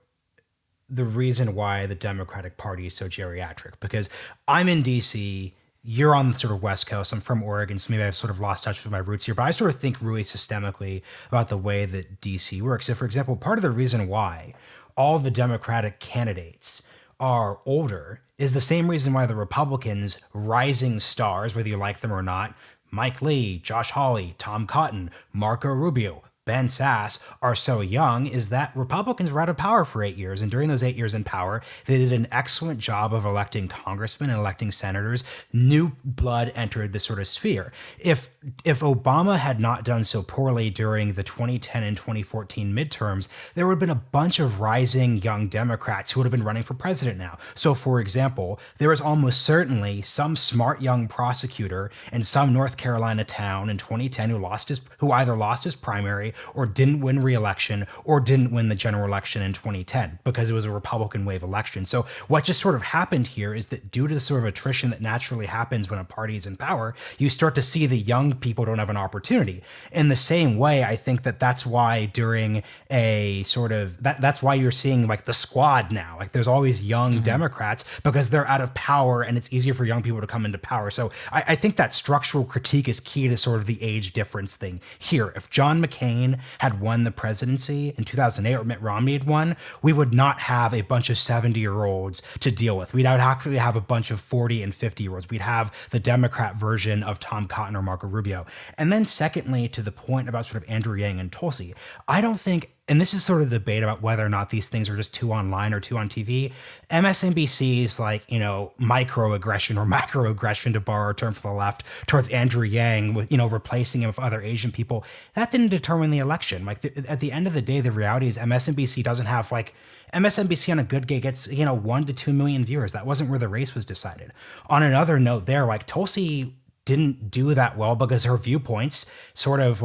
the reason why the Democratic Party is so geriatric. Because I'm in D.C., you're on the sort of West Coast. I'm from Oregon, so maybe I've sort of lost touch with my roots here. But I sort of think really systemically about the way that D.C. works. So, for example, part of the reason why all the Democratic candidates are older is the same reason why the Republicans' rising stars, whether you like them or not, Mike Lee, Josh Hawley, Tom Cotton, Marco Rubio, Ben Sass, are so young, is that Republicans were out of power for 8 years. And during those 8 years in power, they did an excellent job of electing congressmen and electing senators. New blood entered the sort of sphere. If Obama had not done so poorly during the 2010 and 2014 midterms, there would have been a bunch of rising young Democrats who would have been running for president now. So, for example, there was almost certainly some smart young prosecutor in some North Carolina town in 2010 who either lost his primary or didn't win re-election or didn't win the general election in 2010 because it was a Republican wave election. So what just sort of happened here is that due to the sort of attrition that naturally happens when a party is in power, you start to see the young people don't have an opportunity. In the same way, I think that's why during a sort of, that's why you're seeing like the squad now. Like there's always young Democrats because they're out of power and it's easier for young people to come into power. So I think that structural critique is key to sort of the age difference thing here. If John McCain had won the presidency in 2008 or Mitt Romney had won, we would not have a bunch of 70-year-olds to deal with. We'd actually have a bunch of 40 and 50-year-olds. We'd have the Democrat version of Tom Cotton or Marco Rubio. And then secondly, to the point about sort of Andrew Yang and Tulsi, I don't think, and this is sort of the debate about whether or not these things are just too online or too on TV. MSNBC's microaggression or macroaggression, to borrow a term from the left, towards Andrew Yang with, replacing him with other Asian people, that didn't determine the election. At the end of the day, the reality is MSNBC doesn't have MSNBC on a good day gets, 1 to 2 million viewers. That wasn't where the race was decided. On another note there, Tulsi didn't do that well because her viewpoints sort of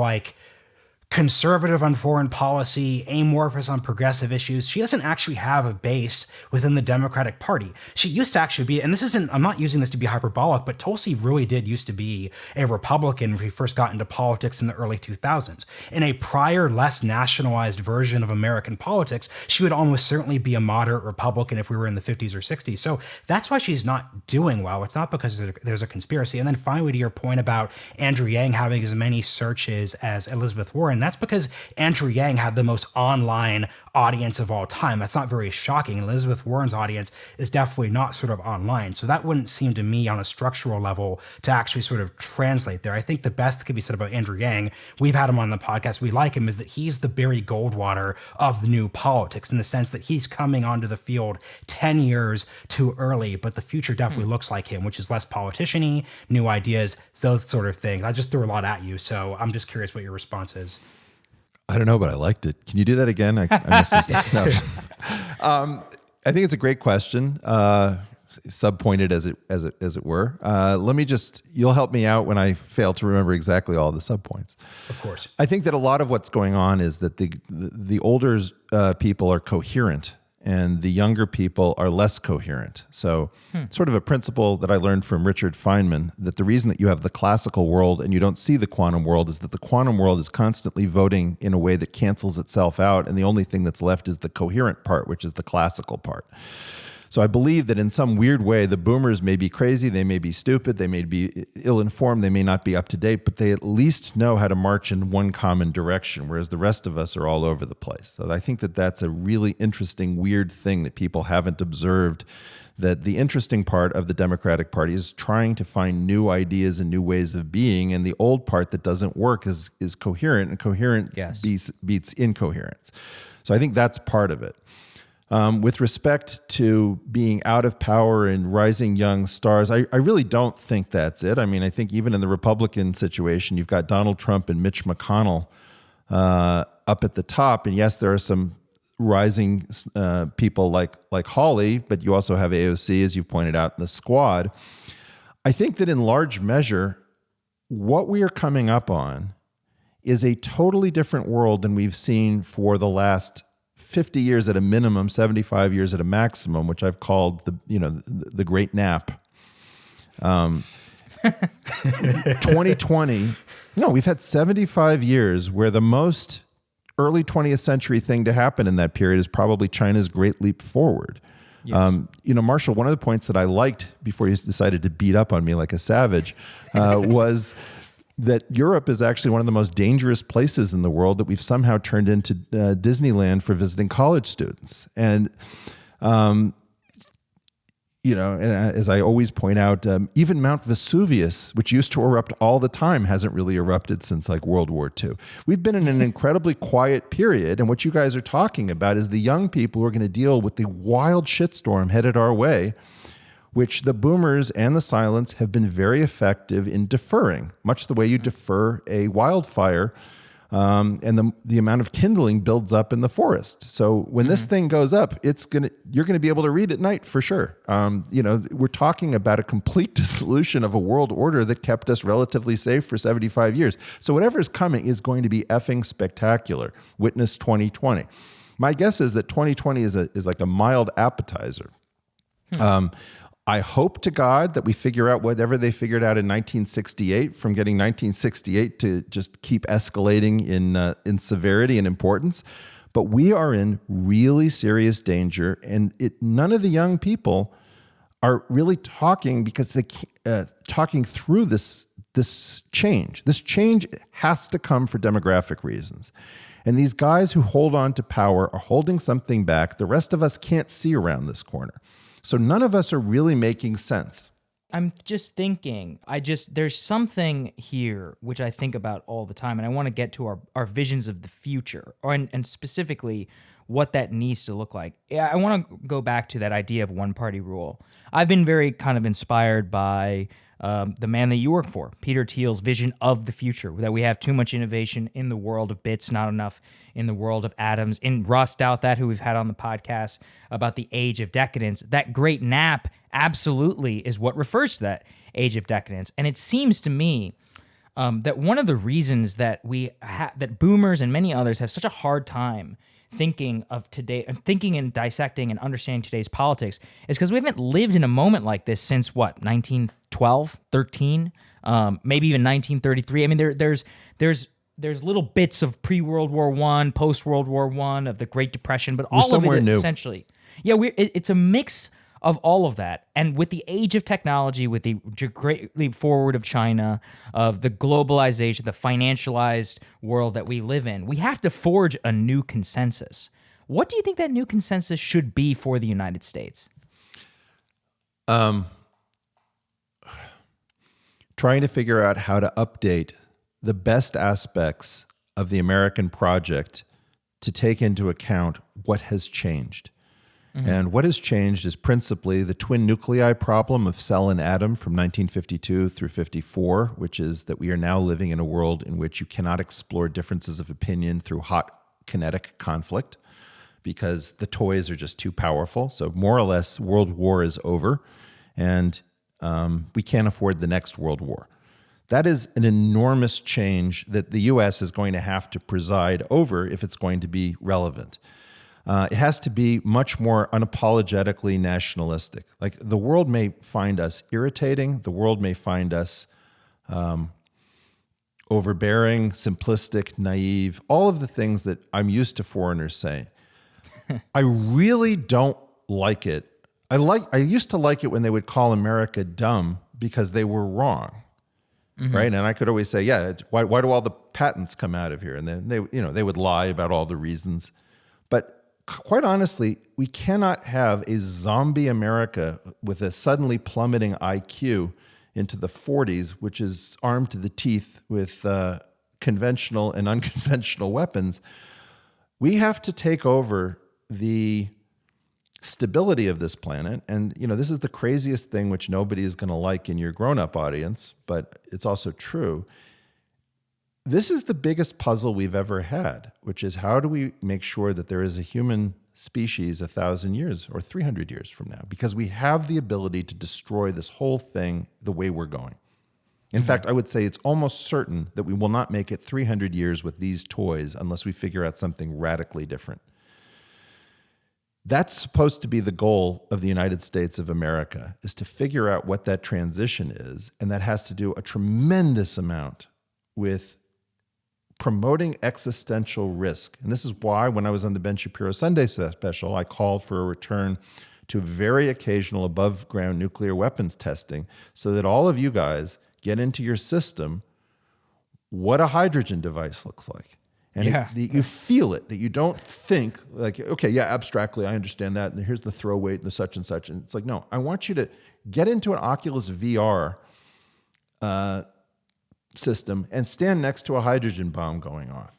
conservative on foreign policy, amorphous on progressive issues. She doesn't actually have a base within the Democratic Party. She used to actually be, and I'm not using this to be hyperbolic, but Tulsi really did used to be a Republican when she first got into politics in the early 2000s. In a prior, less nationalized version of American politics, she would almost certainly be a moderate Republican if we were in the 50s or 60s. So that's why she's not doing well. It's not because there's a conspiracy. And then finally, to your point about Andrew Yang having as many searches as Elizabeth Warren, that's because Andrew Yang had the most online audience of all time. That's not very shocking. Elizabeth Warren's audience is definitely not sort of online. So that wouldn't seem to me on a structural level to actually sort of translate there. I think the best that could be said about Andrew Yang, we've had him on the podcast, we like him, is that he's the Barry Goldwater of the new politics, in the sense that he's coming onto the field 10 years too early, but the future definitely looks like him, which is less politician-y, new ideas, those sort of things. I just threw a lot at you, so I'm just curious what your response is. I don't know, but I liked it. Can you do that again? I missed some stuff. No. I think it's a great question, sub-pointed as it were. Let me you'll help me out when I fail to remember exactly all the sub-points. Of course. I think that a lot of what's going on is that the older people are coherent and the younger people are less coherent. So sort of a principle that I learned from Richard Feynman, that the reason that you have the classical world and you don't see the quantum world is that the quantum world is constantly voting in a way that cancels itself out, and the only thing that's left is the coherent part, which is the classical part. So I believe that in some weird way, the boomers may be crazy, they may be stupid, they may be ill-informed, they may not be up to date, but they at least know how to march in one common direction, whereas the rest of us are all over the place. So I think that that's a really interesting, weird thing that people haven't observed, that the interesting part of the Democratic Party is trying to find new ideas and new ways of being, and the old part that doesn't work is coherent, and coherent beats incoherence. So I think that's part of it. With respect to being out of power and rising young stars, I really don't think that's it. I mean, I think even in the Republican situation, you've got Donald Trump and Mitch McConnell up at the top. And yes, there are some rising people like Hawley, but you also have AOC, as you pointed out, in the squad. I think that in large measure, what we are coming up on is a totally different world than we've seen for the last 50 years at a minimum, 75 years at a maximum, which I've called the great nap. 2020, no, we've had 75 years where the most early 20th century thing to happen in that period is probably China's great leap forward. Yes. Marshall, one of the points that I liked before you decided to beat up on me like a savage was that Europe is actually one of the most dangerous places in the world, that we've somehow turned into Disneyland for visiting college students. And, and as I always point out, even Mount Vesuvius, which used to erupt all the time, hasn't really erupted since like World War II. We've been in an incredibly quiet period. And what you guys are talking about is the young people who are going to deal with the wild shitstorm headed our way, which the boomers and the silents have been very effective in deferring, much the way you defer a wildfire, and the amount of kindling builds up in the forest. So when this thing goes up, you're gonna be able to read at night for sure. We're talking about a complete dissolution of a world order that kept us relatively safe for 75 years. So whatever is coming is going to be effing spectacular. Witness 2020. My guess is that 2020 is like a mild appetizer. I hope to God that we figure out whatever they figured out in 1968, from getting 1968 to just keep escalating in severity and importance. But we are in really serious danger, and none of the young people are really talking because talking through this change. This change has to come for demographic reasons. And these guys who hold on to power are holding something back the rest of us can't see around this corner. So none of us are really making sense. I'm just thinking, there's something here which I think about all the time, and I want to get to our visions of the future, and specifically what that needs to look like. I want to go back to that idea of one-party rule. I've been very kind of inspired by the man that you work for, Peter Thiel's vision of the future, that we have too much innovation in the world of bits, not enough in the world of atoms. In Ross Douthat, who we've had on the podcast, about the age of decadence, that great nap absolutely is what refers to that age of decadence. And it seems to me that one of the reasons that that boomers and many others have such a hard time thinking of today, thinking and dissecting and understanding today's politics, is because we haven't lived in a moment like this since 1912, 13, maybe even 1933. I mean, there's little bits of pre-World War I, post-World War I, of the Great Depression, but all of it essentially. Yeah, it's a mix of all of that. And with the age of technology, with the great leap forward of China, of the globalization, the financialized world that we live in, we have to forge a new consensus. What do you think that new consensus should be for the United States? Trying to figure out how to update the best aspects of the American project to take into account what has changed. And what has changed is principally the twin nuclei problem of cell and atom from 1952 through 54, which is that we are now living in a world in which you cannot explore differences of opinion through hot kinetic conflict because the toys are just too powerful. So more or less, World War is over, and we can't afford the next World War. That is an enormous change that the U.S. is going to have to preside over if it's going to be relevant. It has to be much more unapologetically nationalistic. Like, the world may find us irritating. The world may find us overbearing, simplistic, naive, all of the things that I'm used to foreigners saying. I really don't like it. I used to like it when they would call America dumb because they were wrong. Right. And I could always say, yeah, why do all the patents come out of here? And then they would lie about all the reasons. But quite honestly, we cannot have a zombie America with a suddenly plummeting IQ into the 40s, which is armed to the teeth with conventional and unconventional weapons. We have to take over the stability of this planet. And, this is the craziest thing, which nobody is going to like in your grown-up audience, but it's also true. This is the biggest puzzle we've ever had, which is how do we make sure that there is a human species 1,000 years or 300 years from now? Because we have the ability to destroy this whole thing the way we're going. In fact, I would say it's almost certain that we will not make it 300 years with these toys unless we figure out something radically different. That's supposed to be the goal of the United States of America, is to figure out what that transition is. And that has to do a tremendous amount with promoting existential risk. And this is why when I was on the Ben Shapiro Sunday special, I called for a return to very occasional above ground nuclear weapons testing so that all of you guys get into your system what a hydrogen device looks like. And you feel it, that you don't think like, okay, yeah, abstractly, I understand that. And here's the throw weight and the such and such. And it's like, no, I want you to get into an Oculus VR system and stand next to a hydrogen bomb going off.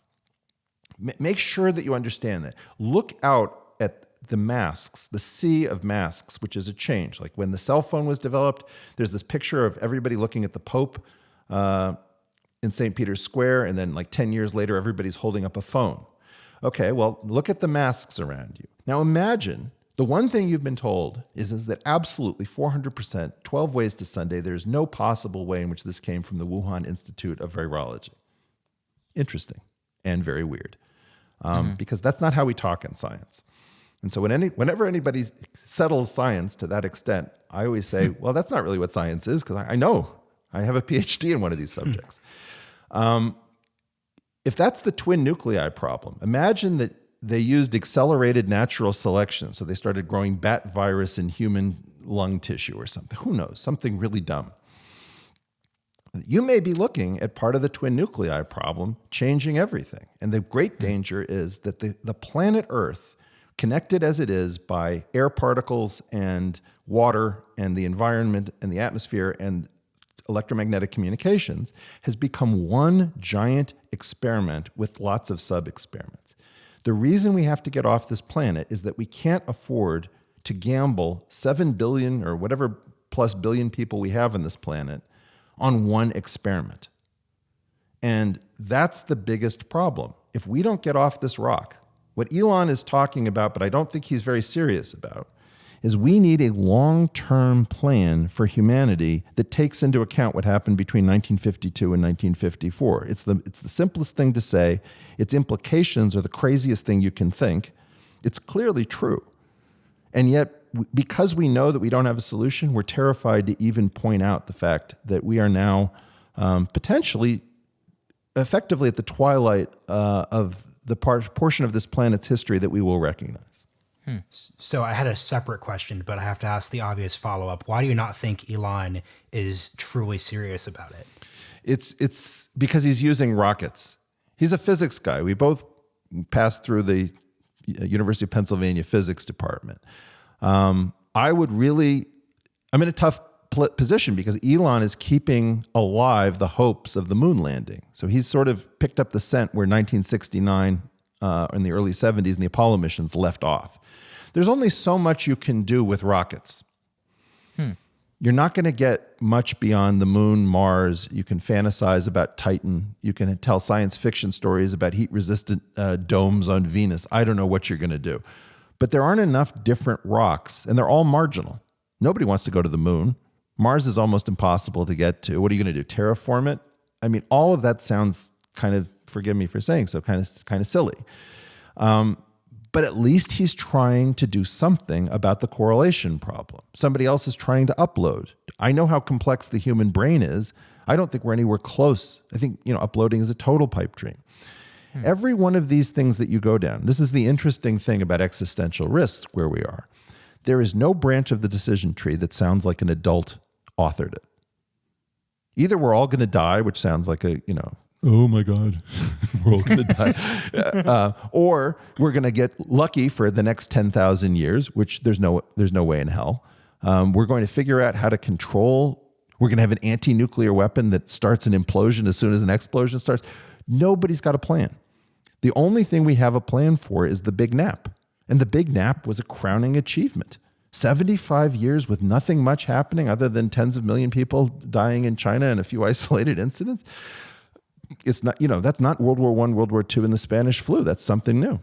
Make sure that you understand that. Look out at the masks, the sea of masks, which is a change. Like when the cell phone was developed, there's this picture of everybody looking at the Pope in St. Peter's Square, and then like 10 years later, everybody's holding up a phone. Okay, well, look at the masks around you. Now imagine the one thing you've been told is that absolutely 400%, 12 ways to Sunday, there's no possible way in which this came from the Wuhan Institute of Virology. Interesting and very weird, because that's not how we talk in science. And so whenever anybody settles science to that extent, I always say, well, that's not really what science is, because I know. I have a PhD in one of these subjects. If that's the twin nuclei problem, imagine that they used accelerated natural selection. So they started growing bat virus in human lung tissue or something. Who knows? Something really dumb. You may be looking at part of the twin nuclei problem changing everything. And the great danger is that the planet Earth, connected as it is by air particles and water and the environment and the atmosphere and electromagnetic communications, has become one giant experiment with lots of sub-experiments. The reason we have to get off this planet is that we can't afford to gamble 7 billion or whatever plus billion people we have on this planet on one experiment. And that's the biggest problem. If we don't get off this rock, what Elon is talking about, but I don't think he's very serious about, is we need a long-term plan for humanity that takes into account what happened between 1952 and 1954. It's the simplest thing to say. Its implications are the craziest thing you can think. It's clearly true. And yet, because we know that we don't have a solution, we're terrified to even point out the fact that we are now potentially effectively at the twilight of the portion of this planet's history that we will recognize. So I had a separate question, but I have to ask the obvious follow-up. Why do you not think Elon is truly serious about it? It's because he's using rockets. He's a physics guy. We both passed through the University of Pennsylvania physics department. I'm in a tough position because Elon is keeping alive the hopes of the moon landing. So he's sort of picked up the scent where 1969 in the early 70s and the Apollo missions left off. There's only so much you can do with rockets. You're not going to get much beyond the moon, Mars. You can fantasize about Titan. You can tell science fiction stories about heat-resistant domes on Venus. I don't know what you're going to do. But there aren't enough different rocks, and they're all marginal. Nobody wants to go to the moon. Mars is almost impossible to get to. What are you going to do, terraform it? I mean, all of that sounds kind of, forgive me for saying so, kind of silly. But at least he's trying to do something about the correlation problem. Somebody else is trying to upload. I know how complex the human brain is. I don't think we're anywhere close. I think, uploading is a total pipe dream. Every one of these things that you go down, this is the interesting thing about existential risks where we are. There is no branch of the decision tree that sounds like an adult authored it. Either we're all going to die, which sounds like oh my God, we're all going to die. Or we're going to get lucky for the next 10,000 years, which there's no way in hell. We're going to figure out how to control. We're going to have an anti-nuclear weapon that starts an implosion as soon as an explosion starts. Nobody's got a plan. The only thing we have a plan for is the big nap. And the big nap was a crowning achievement. 75 years with nothing much happening other than tens of million people dying in China and a few isolated incidents. It's not, that's not World War I, World War II, and the Spanish flu. That's something new.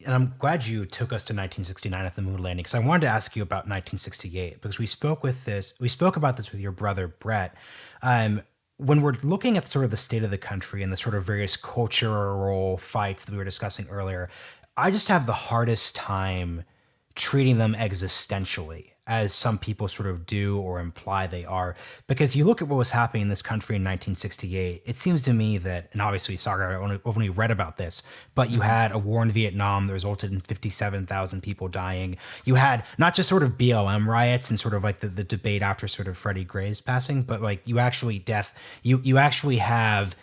And I'm glad you took us to 1969 at the moon landing, because I wanted to ask you about 1968, because we spoke about this with your brother, Brett. When we're looking at sort of the state of the country and the sort of various cultural fights that we were discussing earlier, I just have the hardest time treating them existentially, as some people sort of do or imply they are. Because you look at what was happening in this country in 1968, it seems to me that, and obviously, sorry, I only read about this, but you had a war in Vietnam that resulted in 57,000 people dying. You had not just sort of BLM riots and sort of like the debate after sort of Freddie Gray's passing, but like you actually have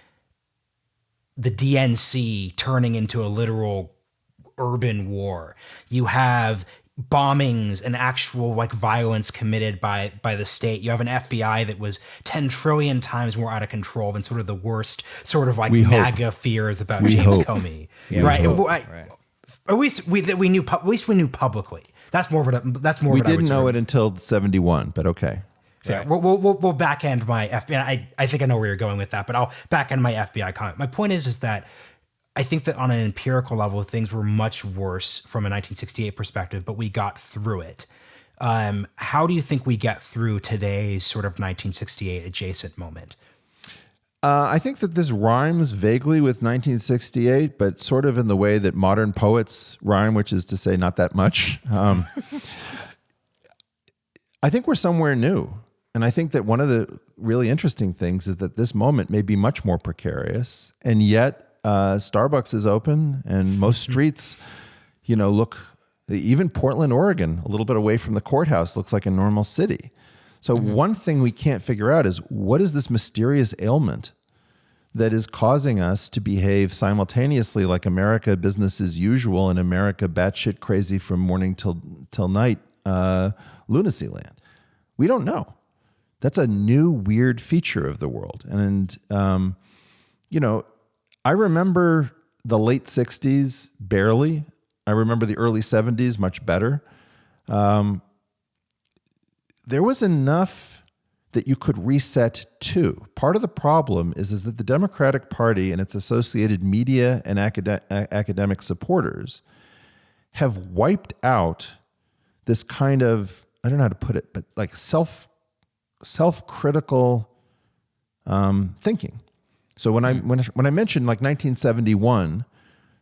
the DNC turning into a literal urban war. You have bombings and actual like violence committed by the state. You have an FBI that was 10 trillion times more out of control than sort of the worst sort of like MAGA fears about James Comey. Yeah, right. Right. At least we knew publicly. That's more of it. We didn't know it until 71, but okay. Fair. Right. We'll back end my FBI. I think I know where you're going with that, but I'll back end my FBI comment. My point is that I think that on an empirical level, things were much worse from a 1968 perspective, but we got through it. How do you think we get through today's sort of 1968 adjacent moment? I think that this rhymes vaguely with 1968, but sort of in the way that modern poets rhyme, which is to say not that much. I think we're somewhere new. And I think that one of the really interesting things is that this moment may be much more precarious, and yet Starbucks is open, and most streets, look, even Portland, Oregon, a little bit away from the courthouse, looks like a normal city. So one thing we can't figure out is what is this mysterious ailment that is causing us to behave simultaneously like America business as usual and America batshit crazy from morning till night, lunacy land. We don't know. That's a new weird feature of the world. And, I remember the late 60s barely. I remember the early 70s much better. There was enough that you could reset to. Part of the problem is that the Democratic Party and its associated media and academic supporters have wiped out this kind of, I don't know how to put it, but like self-critical thinking. So when I mentioned like 1971,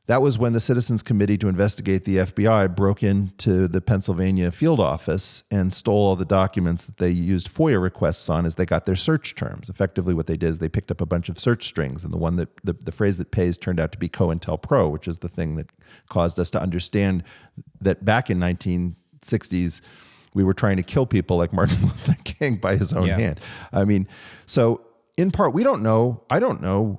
that was when the Citizens Committee to investigate the FBI broke into the Pennsylvania field office and stole all the documents that they used FOIA requests on as they got their search terms. Effectively, what they did is they picked up a bunch of search strings, and the phrase that pays turned out to be COINTELPRO, which is the thing that caused us to understand that back in 1960s we were trying to kill people like Martin Luther King by his own hand. I mean, so in part, we don't know. I don't know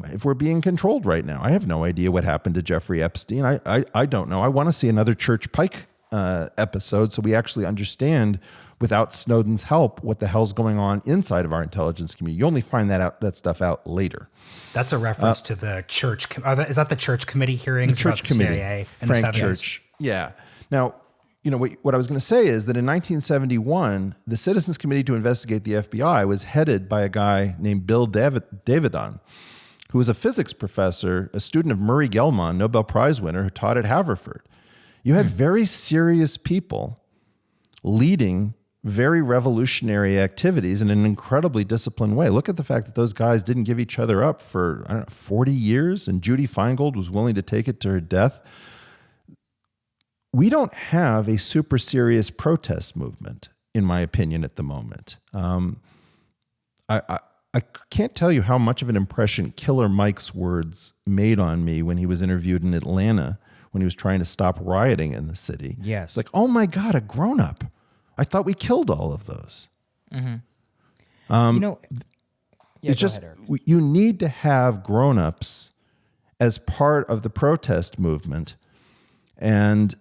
if we're being controlled right now. I have no idea what happened to Jeffrey Epstein. I don't know. I want to see another Church Pike episode so we actually understand, without Snowden's help, what the hell's going on inside of our intelligence community. You only find that stuff out later. That's a reference to the church. Is that the church committee hearings? The church about committee, CIA and Frank the 70s? Church. Yeah. Now, what I was going to say is that in 1971, the Citizens Committee to investigate the FBI was headed by a guy named Bill Davidon, who was a physics professor, a student of Murray Gell-Mann, Nobel Prize winner, who taught at Haverford. You had very serious people leading very revolutionary activities in an incredibly disciplined way. Look at the fact that those guys didn't give each other up for, 40 years, and Judy Feingold was willing to take it to her death. We don't have a super serious protest movement, in my opinion, at the moment. I can't tell you how much of an impression Killer Mike's words made on me when he was interviewed in Atlanta, when he was trying to stop rioting in the city. Yes. It's like, oh my God, a grown-up. I thought we killed all of those. Yeah, It's go just, ahead, Eric. you need to have grown-ups as part of the protest movement, and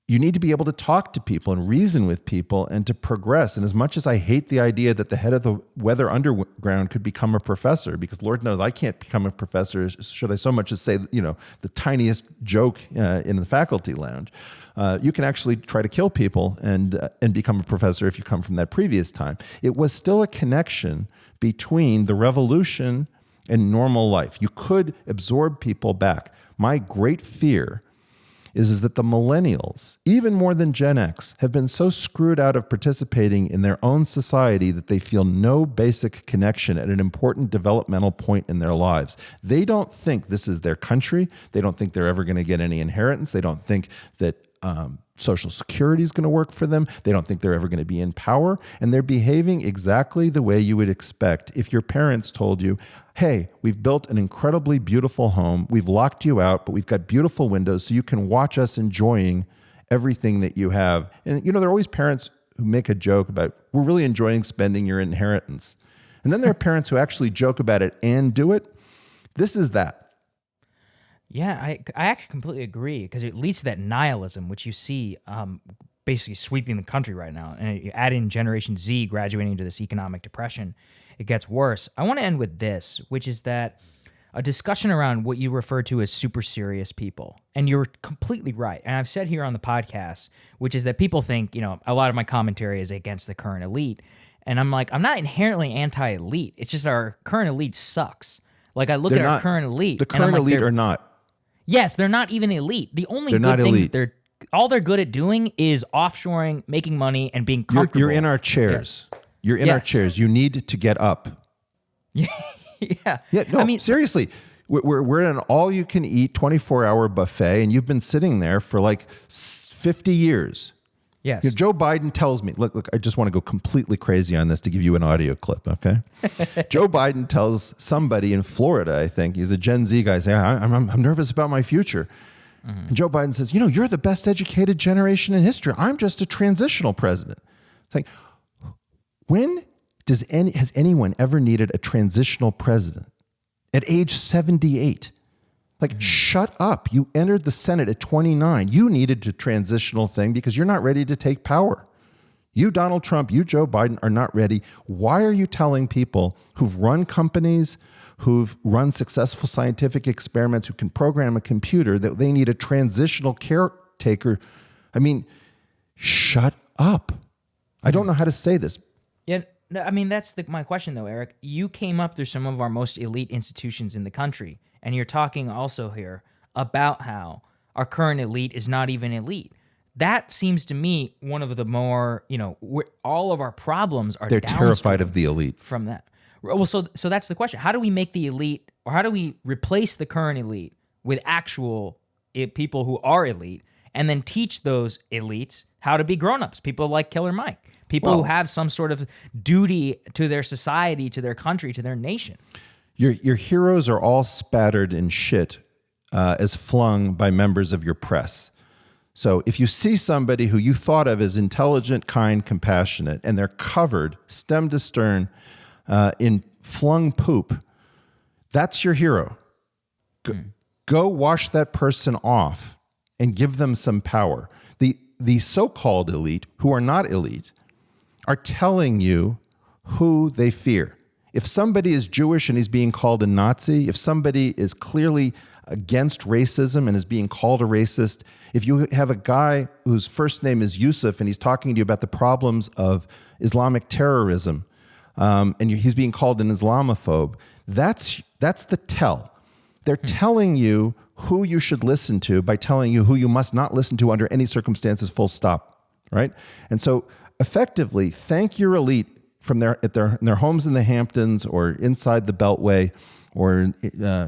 you need to be able to talk to people and reason with people and to progress. And as much as I hate the idea that the head of the Weather Underground could become a professor, because Lord knows I can't become a professor, should I so much as say, the tiniest joke in the faculty lounge. You can actually try to kill people and become a professor if you come from that previous time. It was still a connection between the revolution and normal life. You could absorb people back. My great fear is that the millennials, even more than Gen X, have been so screwed out of participating in their own society that they feel no basic connection at an important developmental point in their lives. They don't think this is their country. They don't think they're ever going to get any inheritance. They don't think that Social Security is going to work for them. They don't think they're ever going to be in power. And they're behaving exactly the way you would expect if your parents told you, hey, we've built an incredibly beautiful home. We've locked you out, but we've got beautiful windows so you can watch us enjoying everything that you have. And, there are always parents who make a joke about, we're really enjoying spending your inheritance. And then there are parents who actually joke about it and do it. This is that. Yeah, I actually completely agree, because it leads to that nihilism, which you see basically sweeping the country right now. And you add in Generation Z graduating into this economic depression, it gets worse. I want to end with this, which is that a discussion around what you refer to as super serious people. And you're completely right. And I've said here on the podcast, which is that people think, a lot of my commentary is against the current elite. And I'm like, I'm not inherently anti-elite. It's just our current elite sucks. Like, I look at our current elite. The current elite are not. Yes, they're not even elite. The only They're good not thing elite. all they're good at doing is offshoring, making money, and being comfortable. You're in our chairs. Yes. You're in our chairs. You need to get up. Yeah. Yeah. No, seriously. We're in an all-you-can-eat 24-hour buffet, and you've been sitting there for like 50 years. Yes. Joe Biden tells me, look, I just want to go completely crazy on this to give you an audio clip, okay? Joe Biden tells somebody in Florida, I think, he's a Gen Z guy, saying, I'm nervous about my future. Mm-hmm. And Joe Biden says, you're the best educated generation in history. I'm just a transitional president. It's like, when has anyone ever needed a transitional president? At age 78. Like, shut up. You entered the Senate at 29. You needed a transitional thing because you're not ready to take power. You, Donald Trump, you, Joe Biden, are not ready. Why are you telling people who've run companies, who've run successful scientific experiments, who can program a computer, that they need a transitional caretaker? I mean, shut up. I don't know how to say this. Yeah, no, I mean, that's my question, though, Eric. You came up through some of our most elite institutions in the country. And you're talking also here about how our current elite is not even elite. That seems to me one of the more, all of our problems are They're terrified of the elite. From that. Well, so that's the question. How do we make the elite, or how do we replace the current elite with actual people who are elite, and then teach those elites how to be grown-ups, people like Killer Mike, people who have some sort of duty to their society, to their country, to their nation? Your heroes are all spattered in shit as flung by members of your press. So if you see somebody who you thought of as intelligent, kind, compassionate, and they're covered stem to stern in flung poop. That's your hero. Go wash that person off and give them some power. The so-called elite, who are not elite, are telling you who they fear. If somebody is Jewish and he's being called a Nazi, if somebody is clearly against racism and is being called a racist, if you have a guy whose first name is Yusuf and he's talking to you about the problems of Islamic terrorism, and he's being called an Islamophobe, that's the tell. They're telling you who you should listen to by telling you who you must not listen to under any circumstances, full stop, right? And so effectively, thank your elite from in their homes in the Hamptons or inside the Beltway or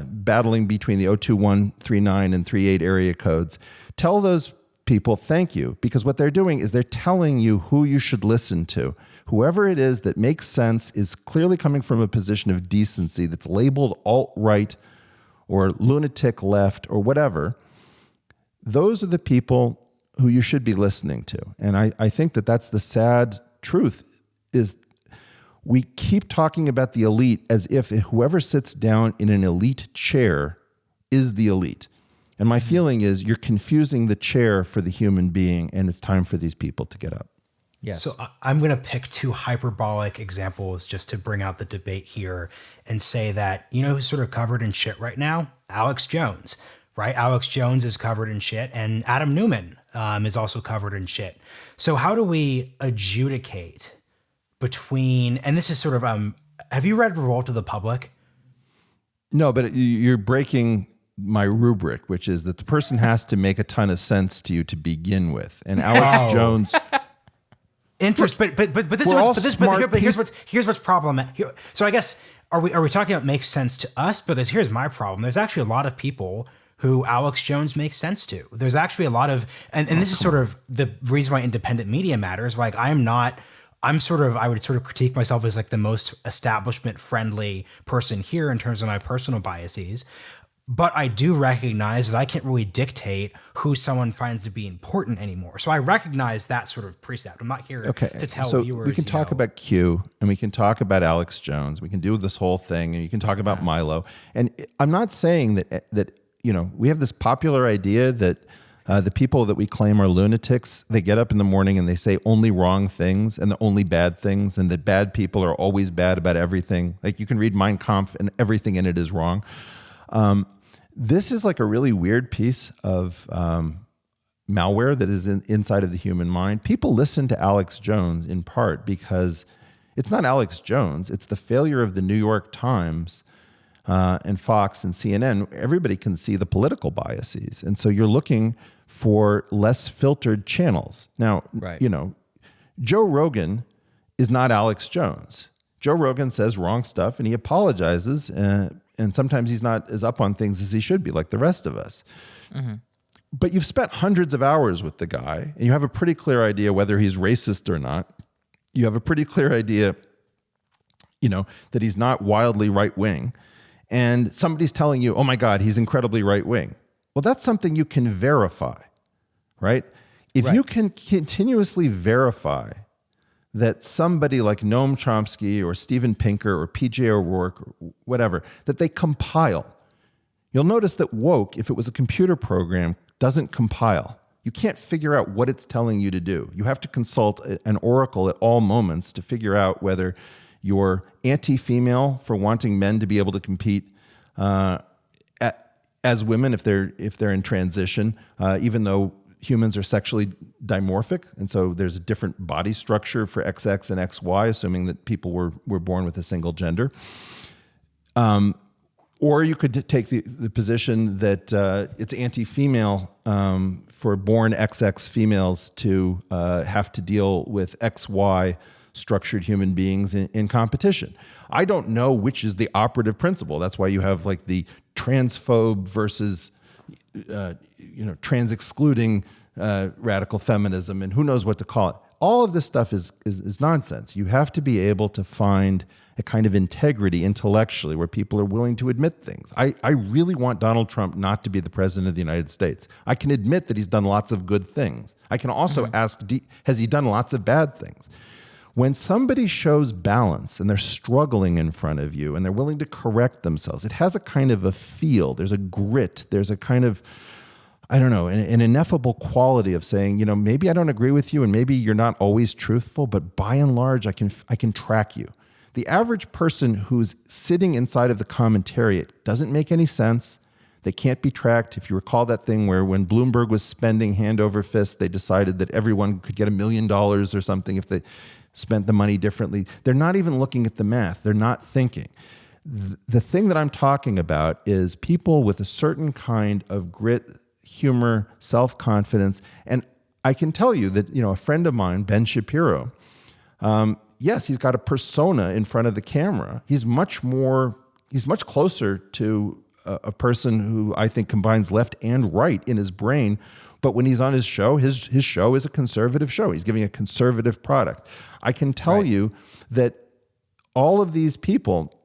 battling between the 02139 and 38 area codes. Tell those people thank you, because what they're doing is they're telling you who you should listen to. Whoever it is that makes sense is clearly coming from a position of decency that's labeled alt-right or lunatic left or whatever. Those are the people who you should be listening to. And I think that that's the sad truth, is we keep talking about the elite as if whoever sits down in an elite chair is the elite. And my feeling is you're confusing the chair for the human being, and it's time for these people to get up. Yes. So I'm going to pick two hyperbolic examples just to bring out the debate here and say that, you know who's sort of covered in shit right now? Alex Jones, right? Alex Jones is covered in shit, and Adam Newman is also covered in shit. So how do we adjudicate between, and this is sort of, have you read Revolt of the Public? No, but you're breaking my rubric, which is that the person has to make a ton of sense to you to begin with. And Alex Jones... But here's what's problematic. So I guess are we talking about makes sense to us? Because here's my problem. There's actually a lot of people who Alex Jones makes sense to. There's actually a lot of, and this is sort of the reason why independent media matters. Like I would sort of critique myself as like the most establishment friendly person here in terms of my personal biases. But I do recognize that I can't really dictate who someone finds to be important anymore. So I recognize that sort of precept. I'm not here to tell viewers. We can talk about Q, and we can talk about Alex Jones. We can do this whole thing, and you can talk about Milo. And I'm not saying that we have this popular idea that the people that we claim are lunatics, they get up in the morning and they say only wrong things and the only bad things, and that bad people are always bad about everything. Like you can read Mein Kampf and everything in it is wrong. This is like a really weird piece of malware that is inside of the human mind. People listen to Alex Jones in part because it's not Alex Jones. It's the failure of the New York Times and Fox and CNN. Everybody can see the political biases. And so you're looking for less filtered channels. Now, Joe Rogan is not Alex Jones. Joe Rogan says wrong stuff and he apologizes. And sometimes he's not as up on things as he should be, like the rest of us. Mm-hmm. But you've spent hundreds of hours with the guy, and you have a pretty clear idea whether he's racist or not. You have a pretty clear idea, that he's not wildly right-wing. And somebody's telling you, oh my God, he's incredibly right-wing. Well, that's something you can verify, right? If you can continuously verify that somebody like Noam Chomsky or Steven Pinker or PJ O'Rourke or whatever, that they compile. You'll notice that woke, if it was a computer program, doesn't compile. You can't figure out what it's telling you to do. You have to consult an oracle at all moments to figure out whether you're anti-female for wanting men to be able to compete as women if they're in transition, even though humans are sexually dimorphic, and so there's a different body structure for XX and XY, assuming that people were born with a single gender. Or you could take the position that it's anti-female for born XX females to have to deal with XY structured human beings in competition. I don't know which is the operative principle. That's why you have like the transphobe versus trans-excluding radical feminism, and who knows what to call it. All of this stuff is nonsense. You have to be able to find a kind of integrity intellectually where people are willing to admit things. I really want Donald Trump not to be the president of the United States. I can admit that he's done lots of good things. I can also ask, has he done lots of bad things? When somebody shows balance and they're struggling in front of you and they're willing to correct themselves, it has a kind of a feel. There's a grit. There's a kind of, I don't know, an ineffable quality of saying, you know, maybe I don't agree with you and maybe you're not always truthful, but by and large, I can track you. The average person who's sitting inside of the commentariat doesn't make any sense. They can't be tracked. If you recall that thing where when Bloomberg was spending hand over fist, they decided that everyone could get $1 million or something if they spent the money differently. They're not even looking at the math. They're not thinking. The thing that I'm talking about is people with a certain kind of grit, humor, self-confidence. And I can tell you that, you know, a friend of mine, Ben Shapiro, yes, he's got a persona in front of the camera. He's much closer to a person who I think combines left and right in his brain. But when he's on his show is a conservative show. He's giving a conservative product. I can tell you that all of these people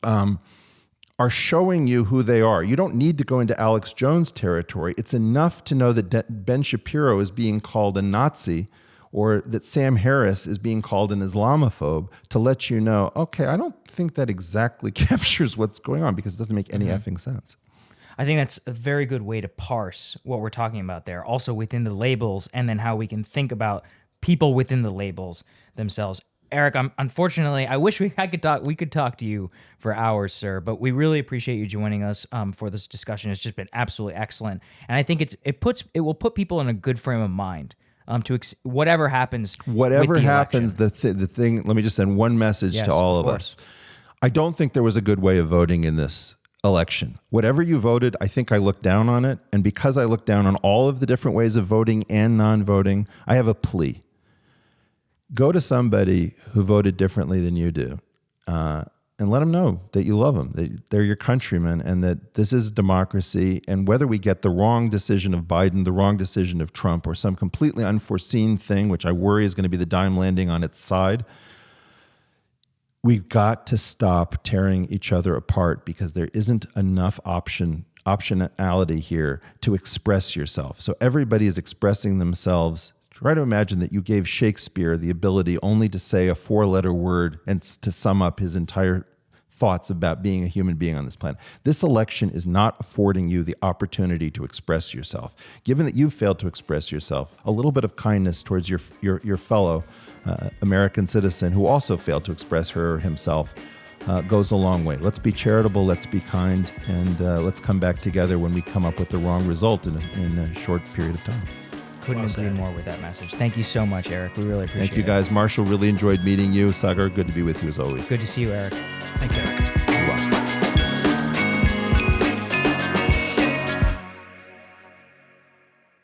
are showing you who they are. You don't need to go into Alex Jones territory. It's enough to know that Ben Shapiro is being called a Nazi or that Sam Harris is being called an Islamophobe to let you know, okay, I don't think that exactly captures what's going on because it doesn't make any effing sense. I think that's a very good way to parse what we're talking about there, also within the labels, and then how we can think about people within the labels themselves. Eric, unfortunately, I wish we could talk to you for hours, sir, but we really appreciate you joining us for this discussion. It's just been absolutely excellent, and I think it will put people in a good frame of mind to whatever happens. Whatever happens, the thing. Let me just send one message to all of us. I don't think there was a good way of voting in this election. Whatever you voted, I think I looked down on it. And because I looked down on all of the different ways of voting and non-voting, I have a plea. Go to somebody who voted differently than you do and let them know that you love them, they're your countrymen, and that this is democracy. And whether we get the wrong decision of Biden, the wrong decision of Trump, or some completely unforeseen thing, which I worry is going to be the dime landing on its side, we've got to stop tearing each other apart because there isn't enough optionality here to express yourself. So everybody is expressing themselves. Try to imagine that you gave Shakespeare the ability only to say a 4-letter word and to sum up his entire thoughts about being a human being on this planet. This election is not affording you the opportunity to express yourself. Given that you've failed to express yourself, a little bit of kindness towards your fellow American citizen who also failed to express her or himself goes a long way. Let's be charitable, let's be kind, and let's come back together when we come up with the wrong result in a short period of time. Couldn't agree more with that message. Thank you so much, Eric. We really appreciate it. Thank you, guys. Marshall, really enjoyed meeting you. Sagar, good to be with you as always. Good to see you, Eric. Thanks, Eric.